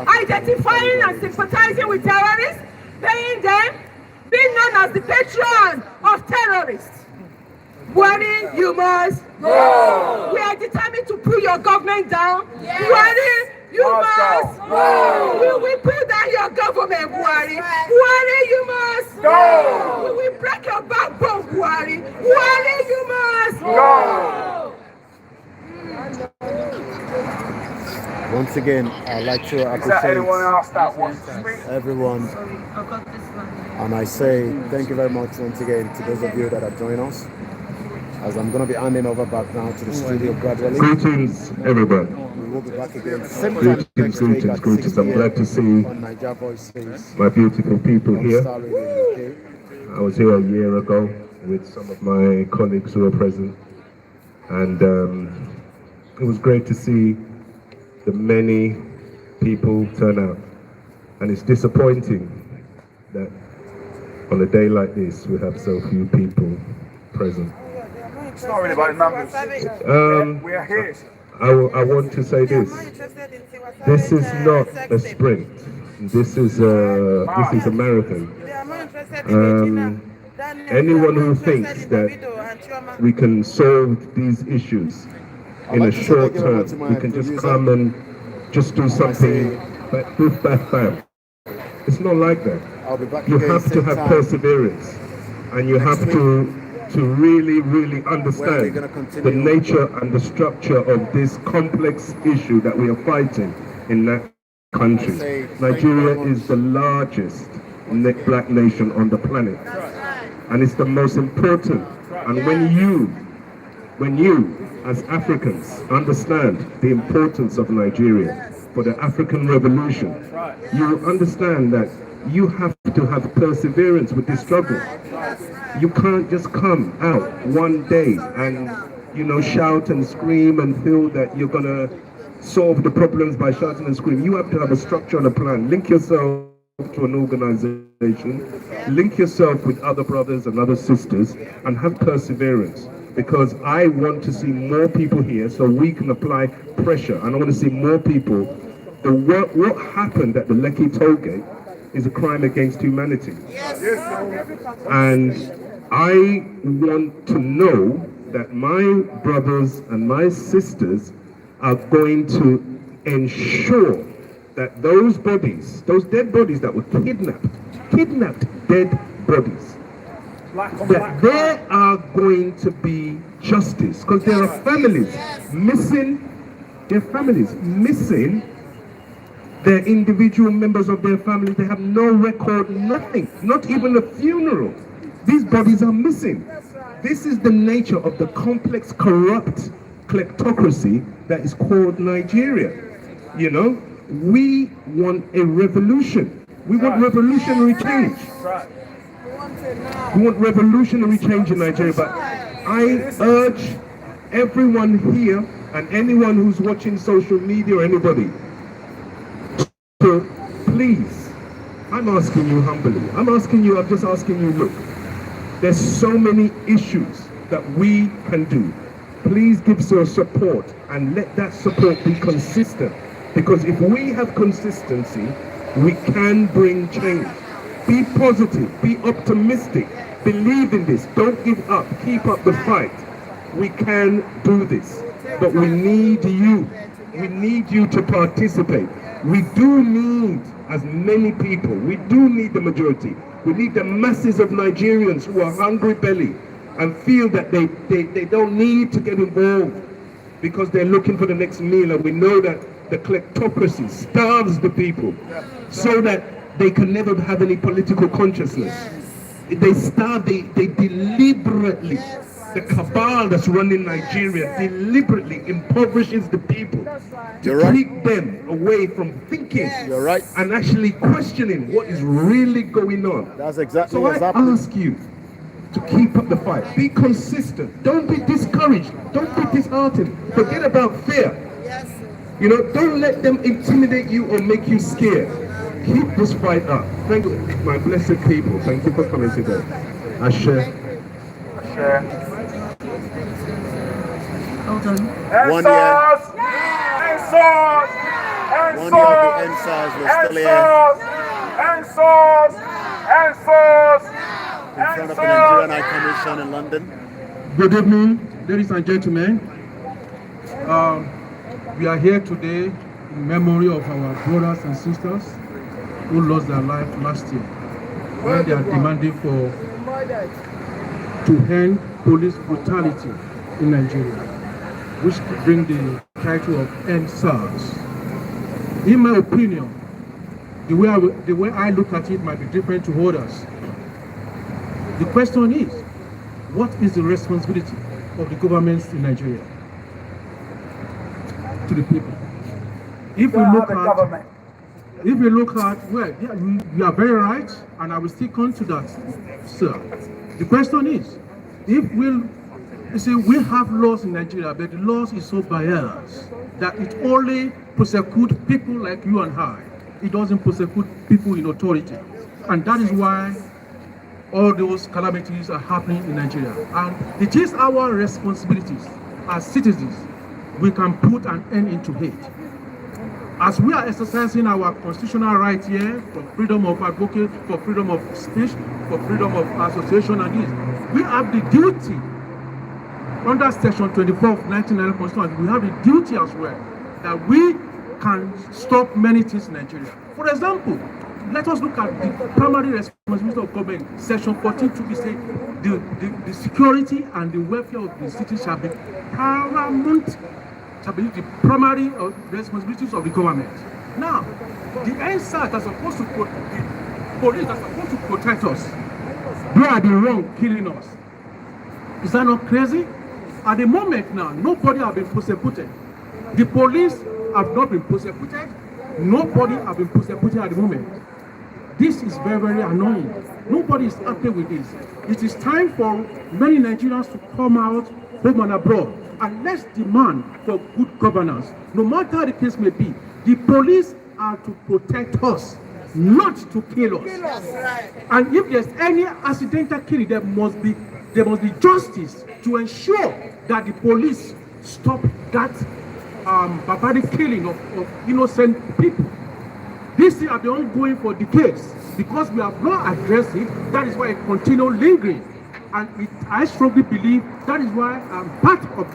identifying and sympathizing with terrorists, paying them, being known as the patron of terrorists. Buhari, you must go. We are determined to pull your government down. Yes. Buhari, you must go. We will pull down your government, Buhari. Buhari, you must go. We will break your backbone, Buhari. Buhari, you must go. Once again, I'd like to appreciate everyone. And I say thank you very much once again to those of you that have joined us. As I'm going to be handing over back now to the studio gradually. Greetings, everybody. We will be back again. Same time next week at 6 I'm glad to see on Niger Voices. my beautiful people here. Okay. I was here a year ago with some of my colleagues who were present. And it was great to see the many people turn out. And it's disappointing that on a day like this, we have so few people present. It's not really about numbers. We are here. I want to say this. This is not a sprint. This is a marathon. Anyone who thinks that we can solve these issues in a short term, we can just come and just do something, but boof, bam, bam. It's not like that. You have to have perseverance, and you have to really understand the nature and the structure of this complex issue that we are fighting in that country. Nigeria is the largest black nation on the planet, and it's the most important. And when you as Africans understand the importance of Nigeria for the African revolution, you understand that you have to have perseverance with this struggle. You can't just come out one day and, shout and scream and feel that you're going to solve the problems by shouting and screaming. You have to have a structure and a plan. Link yourself to an organization, link yourself with other brothers and other sisters, and have perseverance. Because I want to see more people here so we can apply pressure. And I want to see more people. What happened at the Lekki toll gate is a crime against humanity. And I want to know that my brothers and my sisters are going to ensure that those bodies, those dead bodies that were kidnapped dead bodies, that there are going to be justice, because there are families missing, their individual members of their family. They have no record, nothing, not even a funeral. These bodies are missing. This is the nature of the complex, corrupt kleptocracy that is called Nigeria. You know, we want a revolution. We want revolutionary change. We want revolutionary change in Nigeria. But I urge everyone here and anyone who's watching social media or anybody to please, I'm asking you humbly, I'm just asking you, look, there's so many issues that we can do. Please give us your support and let that support be consistent. Because if we have consistency, we can bring change. Be positive, be optimistic, believe in this, don't give up, keep up the fight. We can do this, but we need you. We need you to participate. We do need as many people, we do need the majority. We need the masses of Nigerians who are hungry belly and feel that they don't need to get involved because they're looking for the next meal, and we know that the kleptocracy starves the people so that they can never have any political consciousness. They starve, they deliberately, the cabal that's running Nigeria deliberately impoverishes the people to keep them away from thinking and actually questioning what is really going on. That's exactly so I ask you to keep up the fight. Be consistent. Don't be discouraged. Don't be disheartened. Forget about fear. You know, don't let them intimidate you or make you scared. Keep this fight up. Thank you, my blessed people. Thank you for coming today. Ashe. Hold on. 1 year. Endsars! 1 year of the Endsars was still here. In front of the Nigerian High Commission in London. Good evening, ladies and gentlemen. We are here today in memory of our brothers and sisters who lost their life last year when they are demanding to end police brutality in Nigeria, which bring the title of Endsars. In my opinion, the way I look at it might be different to others. The question is, what is the responsibility of the governments in Nigeria to the people? If we look at, well, yeah, you are very right, and I will still come to that, sir. The question is, you see, we have laws in Nigeria, but the laws is so biased that it only prosecutes people like you and I. It doesn't prosecute people in authority, and that is why all those calamities are happening in Nigeria. And it is our responsibilities as citizens. We can put an end into hate. As we are exercising our constitutional right here for freedom of advocate, for freedom of speech, for freedom of association and this, we have the duty, under section 24 of 1990 Constitution, we have the duty as well that we can stop many things in Nigeria. For example, let us look at the primary responsibility of government. Section 14 we say the security and the welfare of the city shall be paramount, shall be the primary responsibilities of the government. Now, the Endsars are supposed to the police are supposed to protect us. They are the wrong killing us. Is that not crazy? At the moment now, nobody has been prosecuted. The police have not been prosecuted. Nobody has been prosecuted at the moment. This is very, very annoying. Nobody is happy with this. It is time for many Nigerians to come out, home and abroad, and let's demand for good governance. No matter the case may be, the police are to protect us. not to kill us. And if there's any accidental killing, there must be justice to ensure that the police stop that barbaric killing of innocent people. These things have been ongoing for decades. Because we have not addressed it, that is why it continues lingering. And I strongly believe that is why I'm part of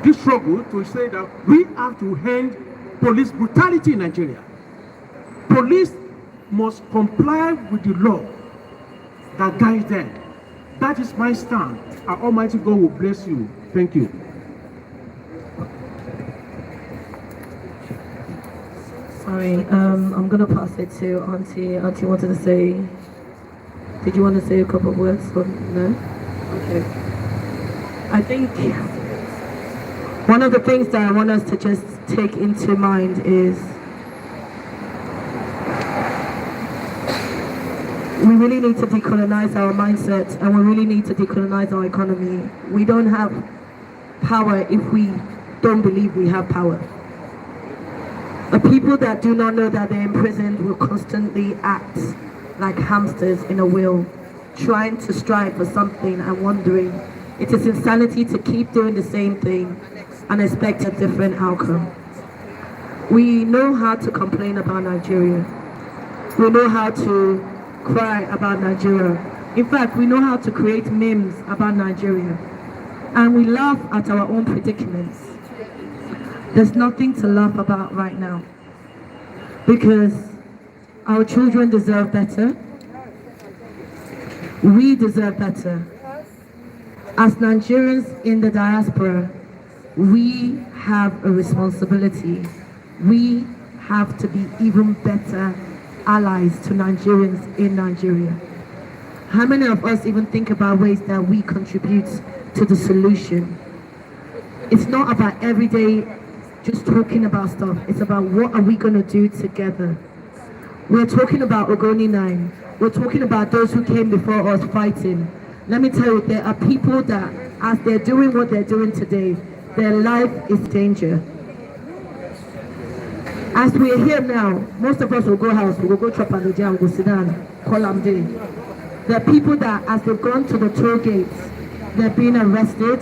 this struggle to say that we have to end police brutality in Nigeria. Police must comply with the law that guides them. That is my stand. And Almighty God will bless you. Thank you. Sorry, I'm gonna pass it to Auntie. Auntie wanted to say. Did you want to say a couple of words? Or no? Okay. I think one of the things that I want us to just take into mind is we really need to decolonize our mindset, and we really need to decolonize our economy. We don't have power if we don't believe we have power. The people that do not know that they're imprisoned will constantly act like hamsters in a wheel, trying to strive for something and wondering. It is insanity to keep doing the same thing and expect a different outcome. We know how to complain about Nigeria. We know how to cry about Nigeria. In fact, we know how to create memes about Nigeria. And we laugh at our own predicaments. There's nothing to laugh about right now, because our children deserve better. We deserve better. As Nigerians in the diaspora, we have a responsibility. We have to be even better allies to Nigerians in Nigeria. How many of us even think about ways that we contribute to the solution? It's not about every day just talking about stuff. It's about what are we going to do together. We're talking about Ogoni 9. We're talking about those who came before us fighting. Let me tell you, there are people that, as they're doing what they're doing today, their life is danger. As we're here now, most of us will go house, we'll go chop on the jam, we'll go sit down, call them day. There are people that, as they've gone to the toll gates, they're being arrested,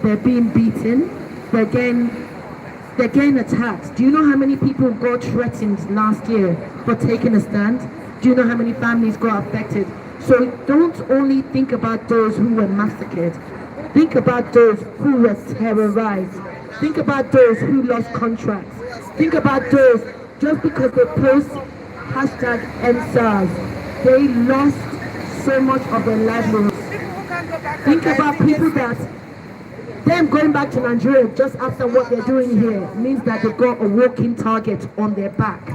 they're being beaten, they're getting attacked. Do you know how many people got threatened last year for taking a stand? Do you know how many families got affected? So don't only think about those who were massacred. Think about those who were terrorized. Think about those who lost contracts. Think about those, just because they post hashtag Endsars, they lost so much of their livelihoods. Think about people that them going back to Nigeria just after what they're doing here means that they've got a walking target on their back.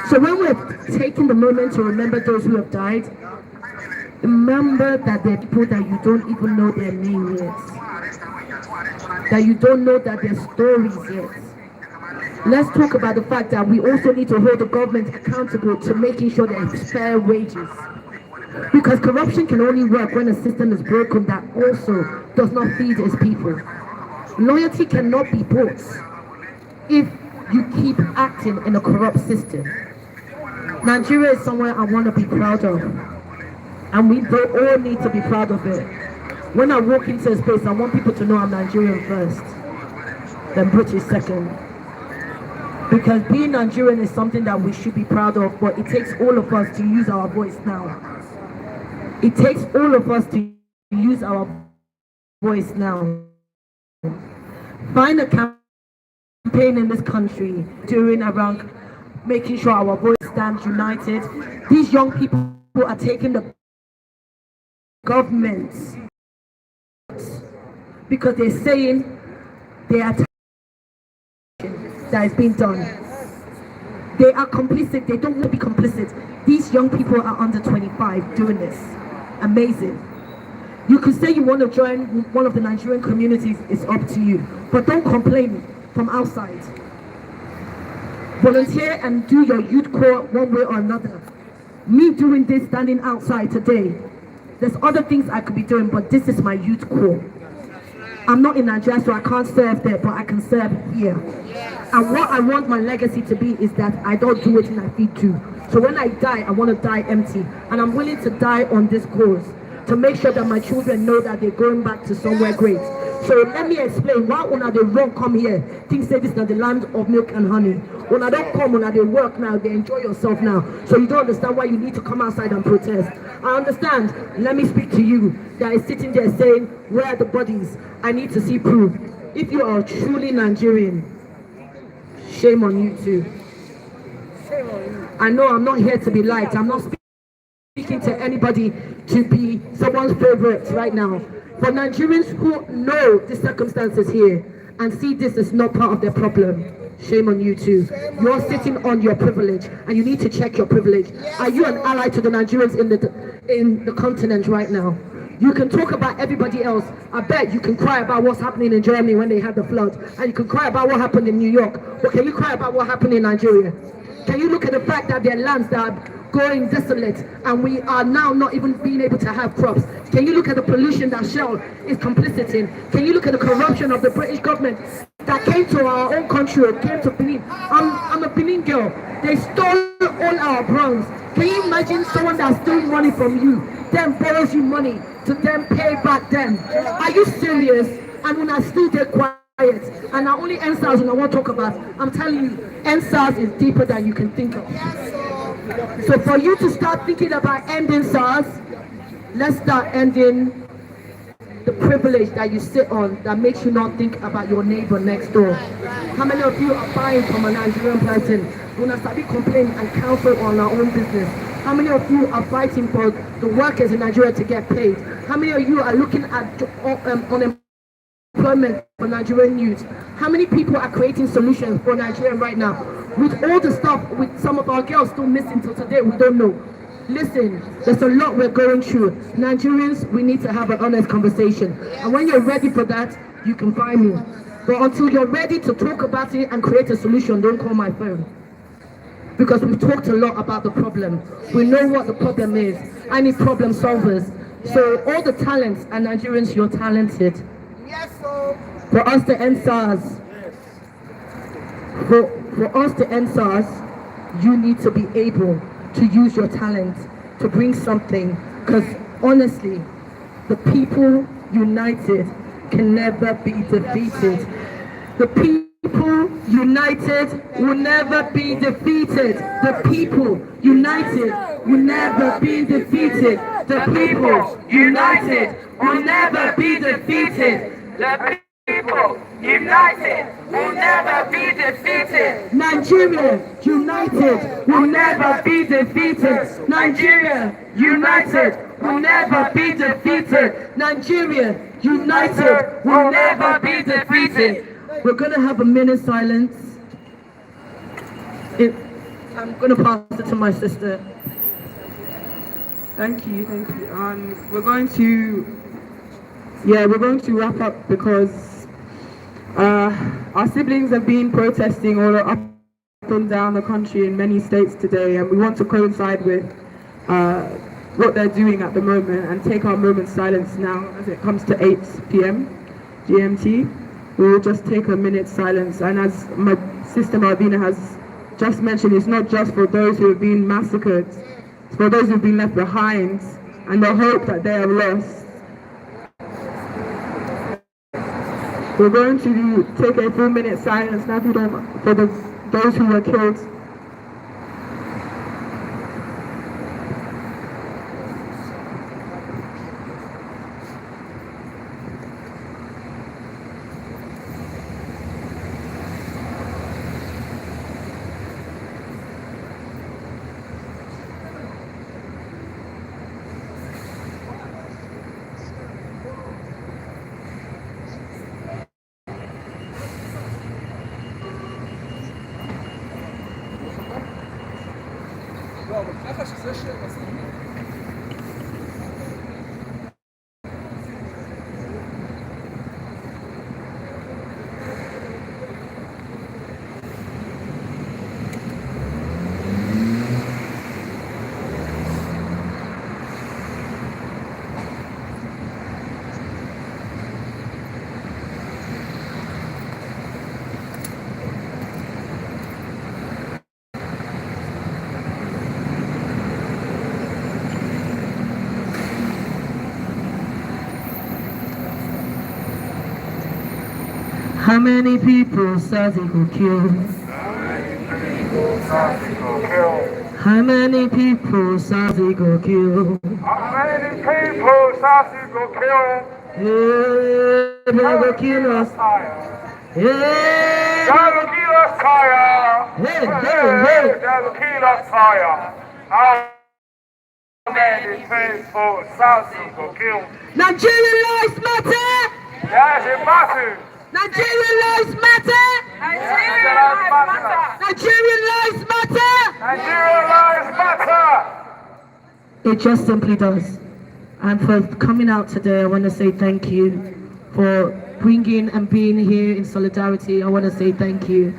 So when we're taking the moment to remember those who have died, remember that there are people that you don't even know their name yet, that you don't know that their stories yet. Let's talk about the fact that we also need to hold the government accountable to making sure there's fair wages. Because corruption can only work when a system is broken that also does not feed its people. Loyalty cannot be bought if you keep acting in a corrupt system. Nigeria is somewhere I want to be proud of. And we all need to be proud of it. When I walk into a space, I want people to know I'm Nigerian first, then British second. Because being Nigerian is something that we should be proud of, but it takes all of us to use our voice now. It takes all of us to use our voice now. Find a campaign in this country doing around making sure our voice stands united. These young people who are taking the government because they're saying they are that is being done. They are complicit. They don't want to be complicit. These young people are under 25 doing this. Amazing. You could say you want to join one of the Nigerian communities, it's up to you. But don't complain from outside. Volunteer and do your youth corps one way or another. Me doing this, standing outside today, there's other things I could be doing, but this is my youth corps. I'm not in Nigeria, so I can't serve there, but I can serve here. And what I want my legacy to be is that I don't do it and I feed too. So when I die, I want to die empty. And I'm willing to die on this cause to make sure that my children know that they're going back to somewhere great. So let me explain why when they won't come here, things say this is not the land of milk and honey. When I don't come, when they work now, they enjoy yourself now. So you don't understand why you need to come outside and protest. I understand. Let me speak to you that is sitting there saying, where are the bodies? I need to see proof. If you are truly Nigerian, shame on you too. I know I'm not here to be liked. I'm not speaking to anybody to be someone's favorite right now. For Nigerians who know the circumstances here and see this as not part of their problem, shame on you too. You're sitting on your privilege and you need to check your privilege. Are you an ally to the Nigerians in the continent right now? You can talk about everybody else. I bet you can cry about what's happening in Germany when they had the flood. And you can cry about what happened in New York. But can you cry about what happened in Nigeria? Can you look at the fact that there are lands that are going desolate and we are now not even being able to have crops? Can you look at the pollution that Shell is complicit in? Can you look at the corruption of the British government that came to our own country or came to Benin? I'm a Benin girl. They stole all our bronze. Can you imagine someone that stole money from you, then borrows you money to then pay back them? Are you serious? And when I still get quiet, and not only Endsars when I want to talk about, I'm telling you, Endsars is deeper than you can think of. So for you to start thinking about ending SARS, let's start ending the privilege that you sit on that makes you not think about your neighbor next door. How many of you are buying from a Nigerian person when I start complaining and counsel on our own business? How many of you are fighting for the workers in Nigeria to get paid? How many of you are looking at unemployment for Nigerian youth? How many people are creating solutions for Nigeria right now? With all the stuff, with some of our girls still missing till today, we don't know. Listen, there's a lot we're going through. Nigerians, we need to have an honest conversation. And when you're ready for that, you can find me. But until you're ready to talk about it and create a solution, don't call my phone. Because we've talked a lot about the problem. We know what the problem is. I need problem solvers. So all the talents, and Nigerians, you're talented. Yes, sir. For us to end SARS, for us to end SARS, you need to be able to use your talent to bring something. Because honestly, the people united can never be defeated. The people united will never be defeated. The people united will never be defeated. The people united will never be defeated. The people united will never be defeated. Nigeria united will never be defeated. Nigeria united will never be defeated. Nigeria united will never be defeated. We're going to have a minute silence. I'm going to pass it to my sister. Thank you. We're going to wrap up because our siblings have been protesting all up and down the country in many states today, and we want to coincide with what they're doing at the moment and take our moment of silence now as it comes to 8 p.m. GMT. We will just take a minute silence, and as my sister Malvina has just mentioned, it's not just for those who have been massacred, it's for those who have been left behind and the hope that they have lost. We're going to take a 4-minute silence now for those who were killed. How many people Sazi go kill? How many people Sazi go kill? How many people Sassy go kill? Hey, they go kill us. Hey, That will kill us fire. hey, hey, That will kill us fire. How many people Sassy go kill? Nigerian lives matter. That is a massive. Nigerian lives matter. Nigerian lives matter. Nigerian lives matter. Nigerian lives matter. It just simply does. And for coming out today, I want to say thank you. For bringing and being here in solidarity, I want to say thank you.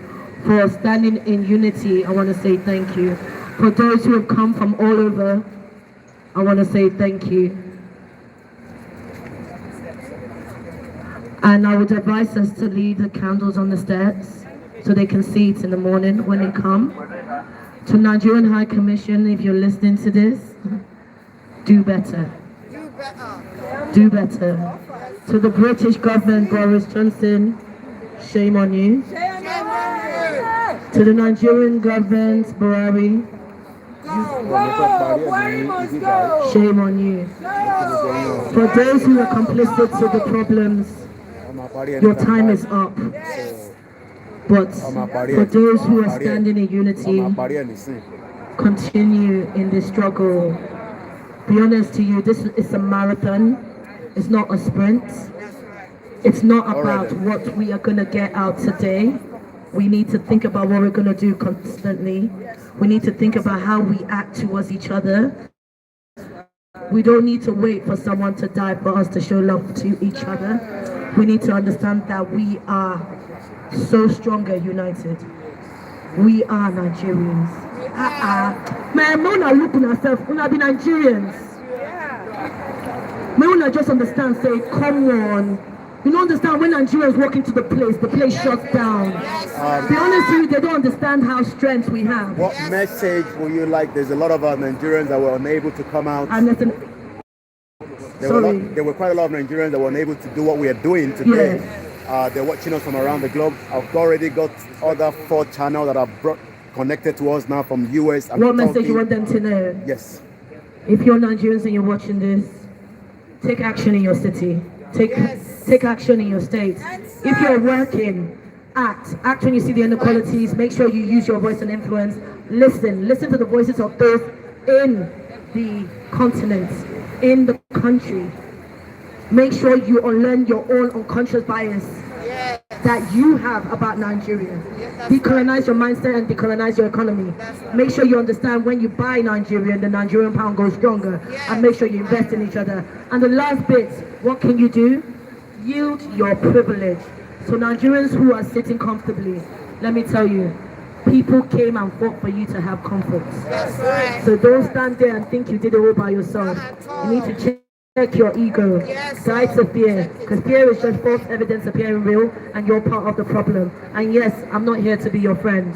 For standing in unity, I want to say thank you. For those who have come from all over, I want to say thank you. And I would advise us to leave the candles on the steps so they can see it in the morning when they come. To Nigerian High Commission, if you're listening to this, do better. Do better. To the British government, Boris Johnson, shame on you. To the Nigerian government, Buhari, shame on you. For those who are complicit to the problems, your time is up. But for those who are standing in unity, continue in this struggle. Be honest to you, this is a marathon. It's not a sprint. It's not about what we are going to get out today. We need to think about what we're going to do constantly. We need to think about how we act towards each other. We don't need to wait for someone to die for us to show love to each other. We need to understand that we are so stronger united. We are Nigerians. Man, Mona look on herself, Mona be Nigerians. Mona just understand, say, come on. You don't understand when Nigerians walk into the place shuts down. Be honest with you, they don't understand how strength we have. What message will you like? There's a lot of Nigerians that were unable to come out. There were quite a lot of Nigerians that were unable to do what we are doing today. Yes. They're watching us from around the globe. I've already got other 4 channels that are connected to us now from US. What message you want them to know? Yes. If you're Nigerians and you're watching this, take action in your city. Take action in your state. If you're working, act when you see the inequalities. Make sure you use your voice and influence. Listen to the voices of those in the continent, in the country. Make sure you unlearn your own unconscious bias that you have about Nigeria. Decolonize your mindset and decolonize your economy. Make sure you understand when you buy Nigerian, the Nigerian pound goes stronger. And make sure you invest in each other. And the last bit, what can you do? Yield your privilege. So Nigerians who are sitting comfortably, let me tell you, people came and fought for you to have comfort. So don't stand there and think you did it all by yourself. You need to check your ego. Die to fear, because fear is just false evidence appearing real, and you're part of the problem. And yes, I'm not here to be your friend,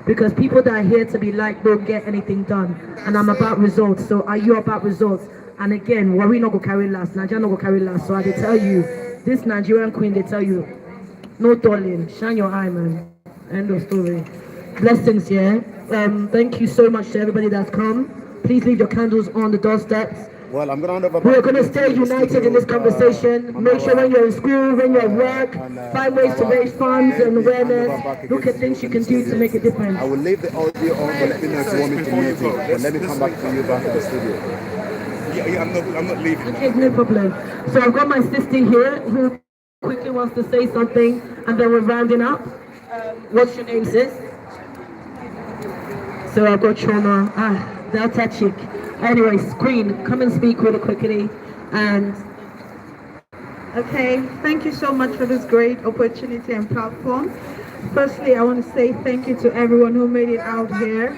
because people that are here to be liked don't get anything done. And I'm about results. So are you about results? And again, worry not go carry last, Nigeria not go carry last. So I tell you, this Nigerian queen, they tell you, no darling, shine your eye, man. End of story. Blessings, yeah. Thank you so much to everybody that's come. Please leave your candles on the doorsteps. Well, I'm going to hand over. We're going to stay united in this conversation. Make sure when you're in school, when you're at work, find ways to raise funds and awareness. Look at things you can do to make a difference. I will leave the audio on, but let me know if you want me to mute it. But let me come back to you back in the studio. Yeah, I'm not leaving. Okay, no problem. So I've got my sister here who quickly wants to say something, and then we're rounding up. What's your name, sis? So I've got Choma. Delta chick. Anyway, Queen, come and speak really quickly. And okay, thank you so much for this great opportunity and platform. Firstly, I want to say thank you to everyone who made it out here.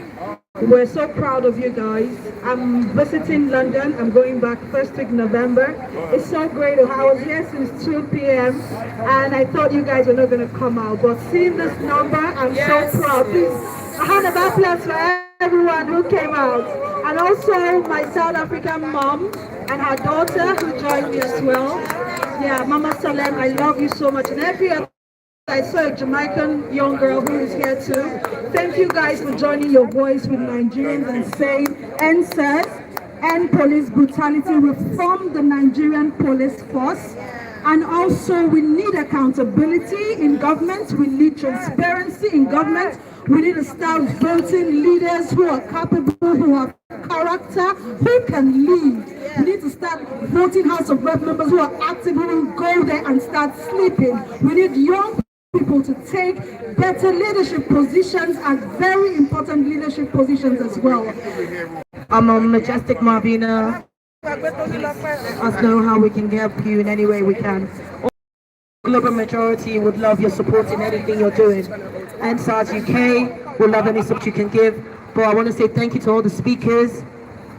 We're so proud of you guys. I'm visiting London. I'm going back first week November. It's so great. I was here since 2 p.m. and I thought you guys were not going to come out. But seeing this number, I'm so proud. Please, a hand of applause for everyone who came out. And also my South African mom and her daughter who joined me as well. Yeah, Mama Salem, I love you so much. And every other I saw a Jamaican young girl who is here too. Thank you guys for joining your voice with Nigerians and saying Endsars, end police brutality, reform the Nigerian police force. And also we need accountability in government, we need transparency in government, we need to start voting leaders who are capable, who have character, who can lead. We need to start voting House of Rep members who are active, who will go there and start sleeping. We need young people to take better leadership positions and very important leadership positions as well. I'm a Majestic Marvina. Let us know how we can help you in any way we can. Global majority would love your support in anything you're doing. Endsars UK would love any support you can give. But I want to say thank you to all the speakers.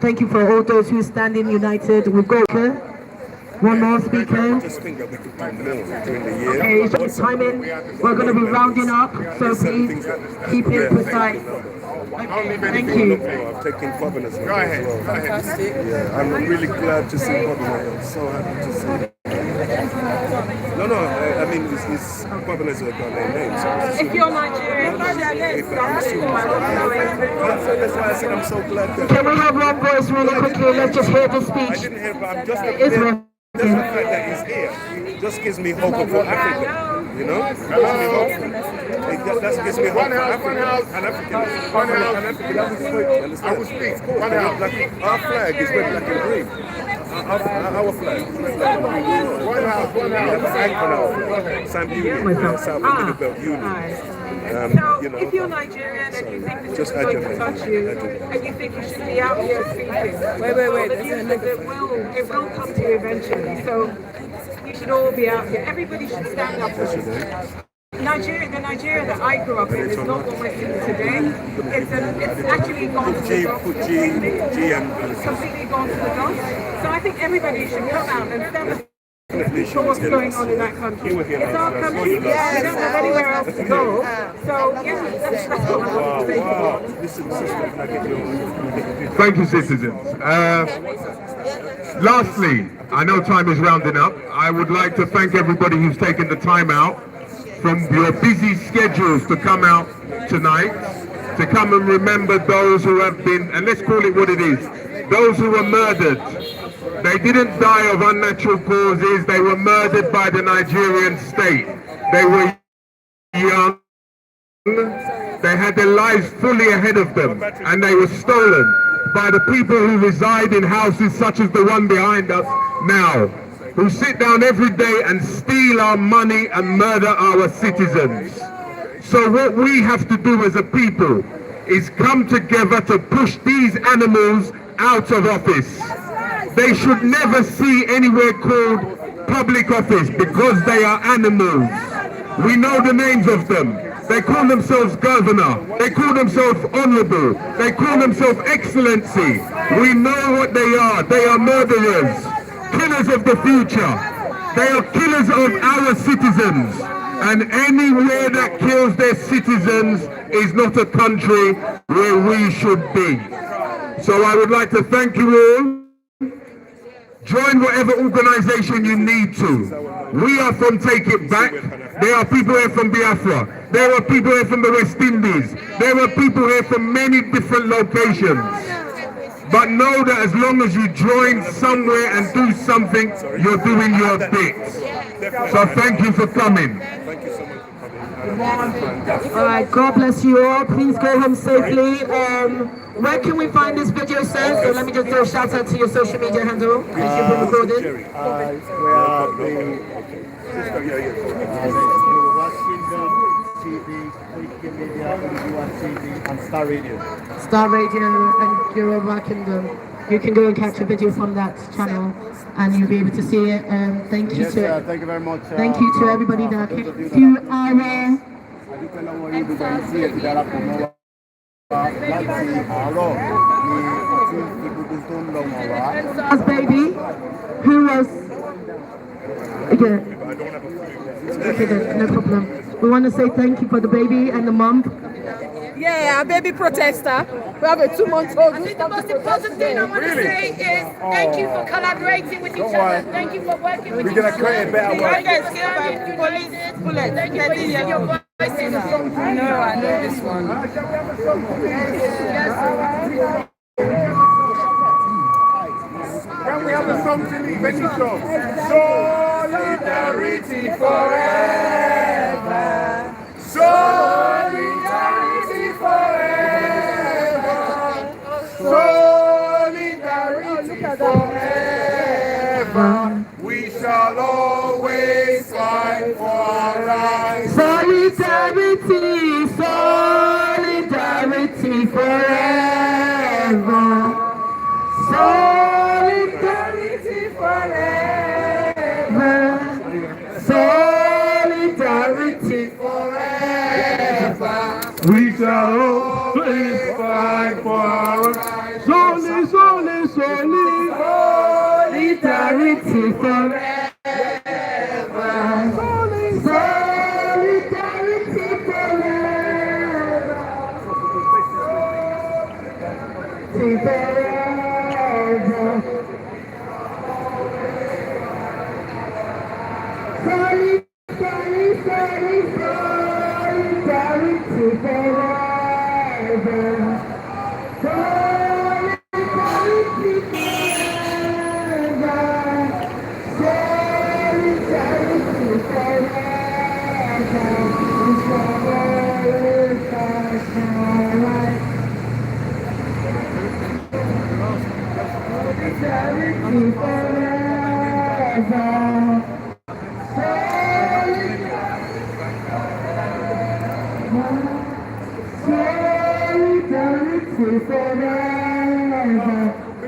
Thank you for all those who are standing united. We've got one more speaker. I just think that we could do more during the year. Okay, it's just timing. We're going to be rounding up, so please keep it precise. Okay, thank you. I've taken Covenants. Go ahead. Yeah, I'm really glad to see Covenants. I'm so happy to see it. No, I mean, it's Covenants are got their names. So if you're Nigerian, that's why I said I'm so glad that. Can we have one voice really quickly? Let's just hear the speech. I didn't hear, but I'm just the fact that he's here just gives me hope for Africa. You know? That gives me hope. That gives me hope for Africa. I will speak. Our flag is red, black and green. Our flag. Sam Union, South African Belt Union. If you're Nigerian and you think this is going to touch you, and you think you should be out here speaking, it will come to you eventually. So you should all be out here. Everybody should stand up for this. The Nigeria that I grew up in is not what we're seeing today. It's actually gone to the dogs. It's completely gone to the dogs. So I think everybody should come out and stand up for what's going on in that country. It's our country. We don't have anywhere else to go. So yeah, that's what I want to say. Thank you, citizens. Lastly, I know time is rounding up. I would like to thank everybody who's taken the time out from your busy schedules to come out tonight, to come and remember those who have been, and let's call it what it is, those who were murdered. They didn't die of unnatural causes, they were murdered by the Nigerian state. They were young, they had their lives fully ahead of them, and they were stolen by the people who reside in houses such as the one behind us now, who sit down every day and steal our money and murder our citizens. So what we have to do as a people is come together to push these animals out of office. They should never see anywhere called public office because they are animals. We know the names of them. They call themselves governor. They call themselves honorable. They call themselves excellency. We know what they are. They are murderers. Killers of the future. They are killers of our citizens, and anywhere that kills their citizens is not a country where we should be. So I would like to thank you all. Join whatever organization you need to. We are from Take It Back. There are people here from Biafra. There are people here from the West Indies. There are people here from many different locations. But know that as long as you join somewhere and do something, you're doing your bit. So thank you for coming. Alright, God bless you all. Please go home safely. Where can we find this video, sir? So let me just do a shout out to your social media handle. Because you've been recorded. Koikimedia, TV, and Star Radio. Star Radio and Yoruba Kingdom. You can go and catch a video from that channel and you'll be able to see it. Thank you to thank you very much. Thank you to everybody that came to our Endsars baby, who was okay then, no problem. We want to say thank you for the baby and the mum. Yeah, a baby protester. We have a 2-month-old. I think the most important thing I want to say is thank you for collaborating with each other. Thank you for working with each other. We're gonna create a better world. Thank you for using your voices. I know this one. Can we have a song to leave any song? Solidarity forever. Solidarity forever. Solidarity forever. We shall always fight for our rights. Solidarity, solidarity forever. Solidarity forever. Solidarity forever. We shall always fight for our solidarity forever. Solidarity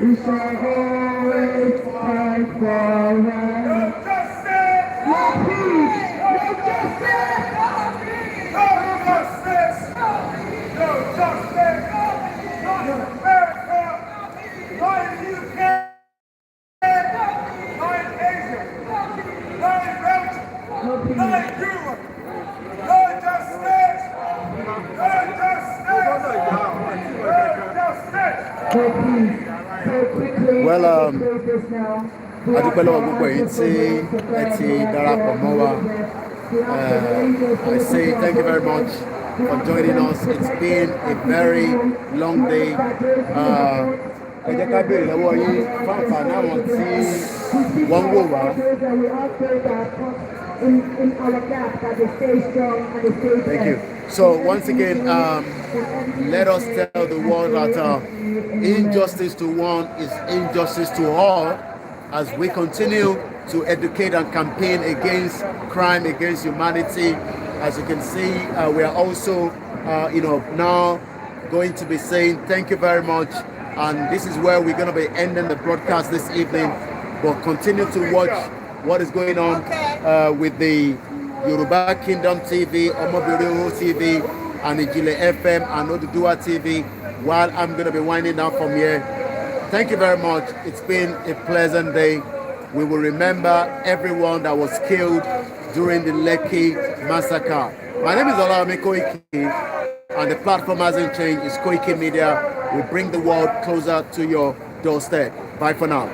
We shall always fight for Well, adúpẹ́ lọ́wọ́ gbogbo èyí tí ẹ ti darapọ̀ mọ́ wa. I say thank you very much for joining us. It's been a very long day. Ẹ jẹ́ ká béèrè lọ́wọ́ yín fún àǹfààní àwọn tí wọ́n ń wò wá. Thank you. So once again, let us tell the world that injustice to one is injustice to all, as we continue to educate and campaign against crime against humanity. As you can see, we are also, now going to be saying thank you very much. And this is where we're going to be ending the broadcast this evening. But continue to watch what is going on with the Yoruba Kingdom TV, Omobiriwo TV, and Ijile FM and Oduduwa TV, while I'm going to be winding down from here. Thank you very much. It's been a pleasant day. We will remember everyone that was killed during the Lekki massacre. My name is Olawumi Koiki, and the platform hasn't changed. It's Koikimedia. We bring the world closer to your doorstep. Bye for now.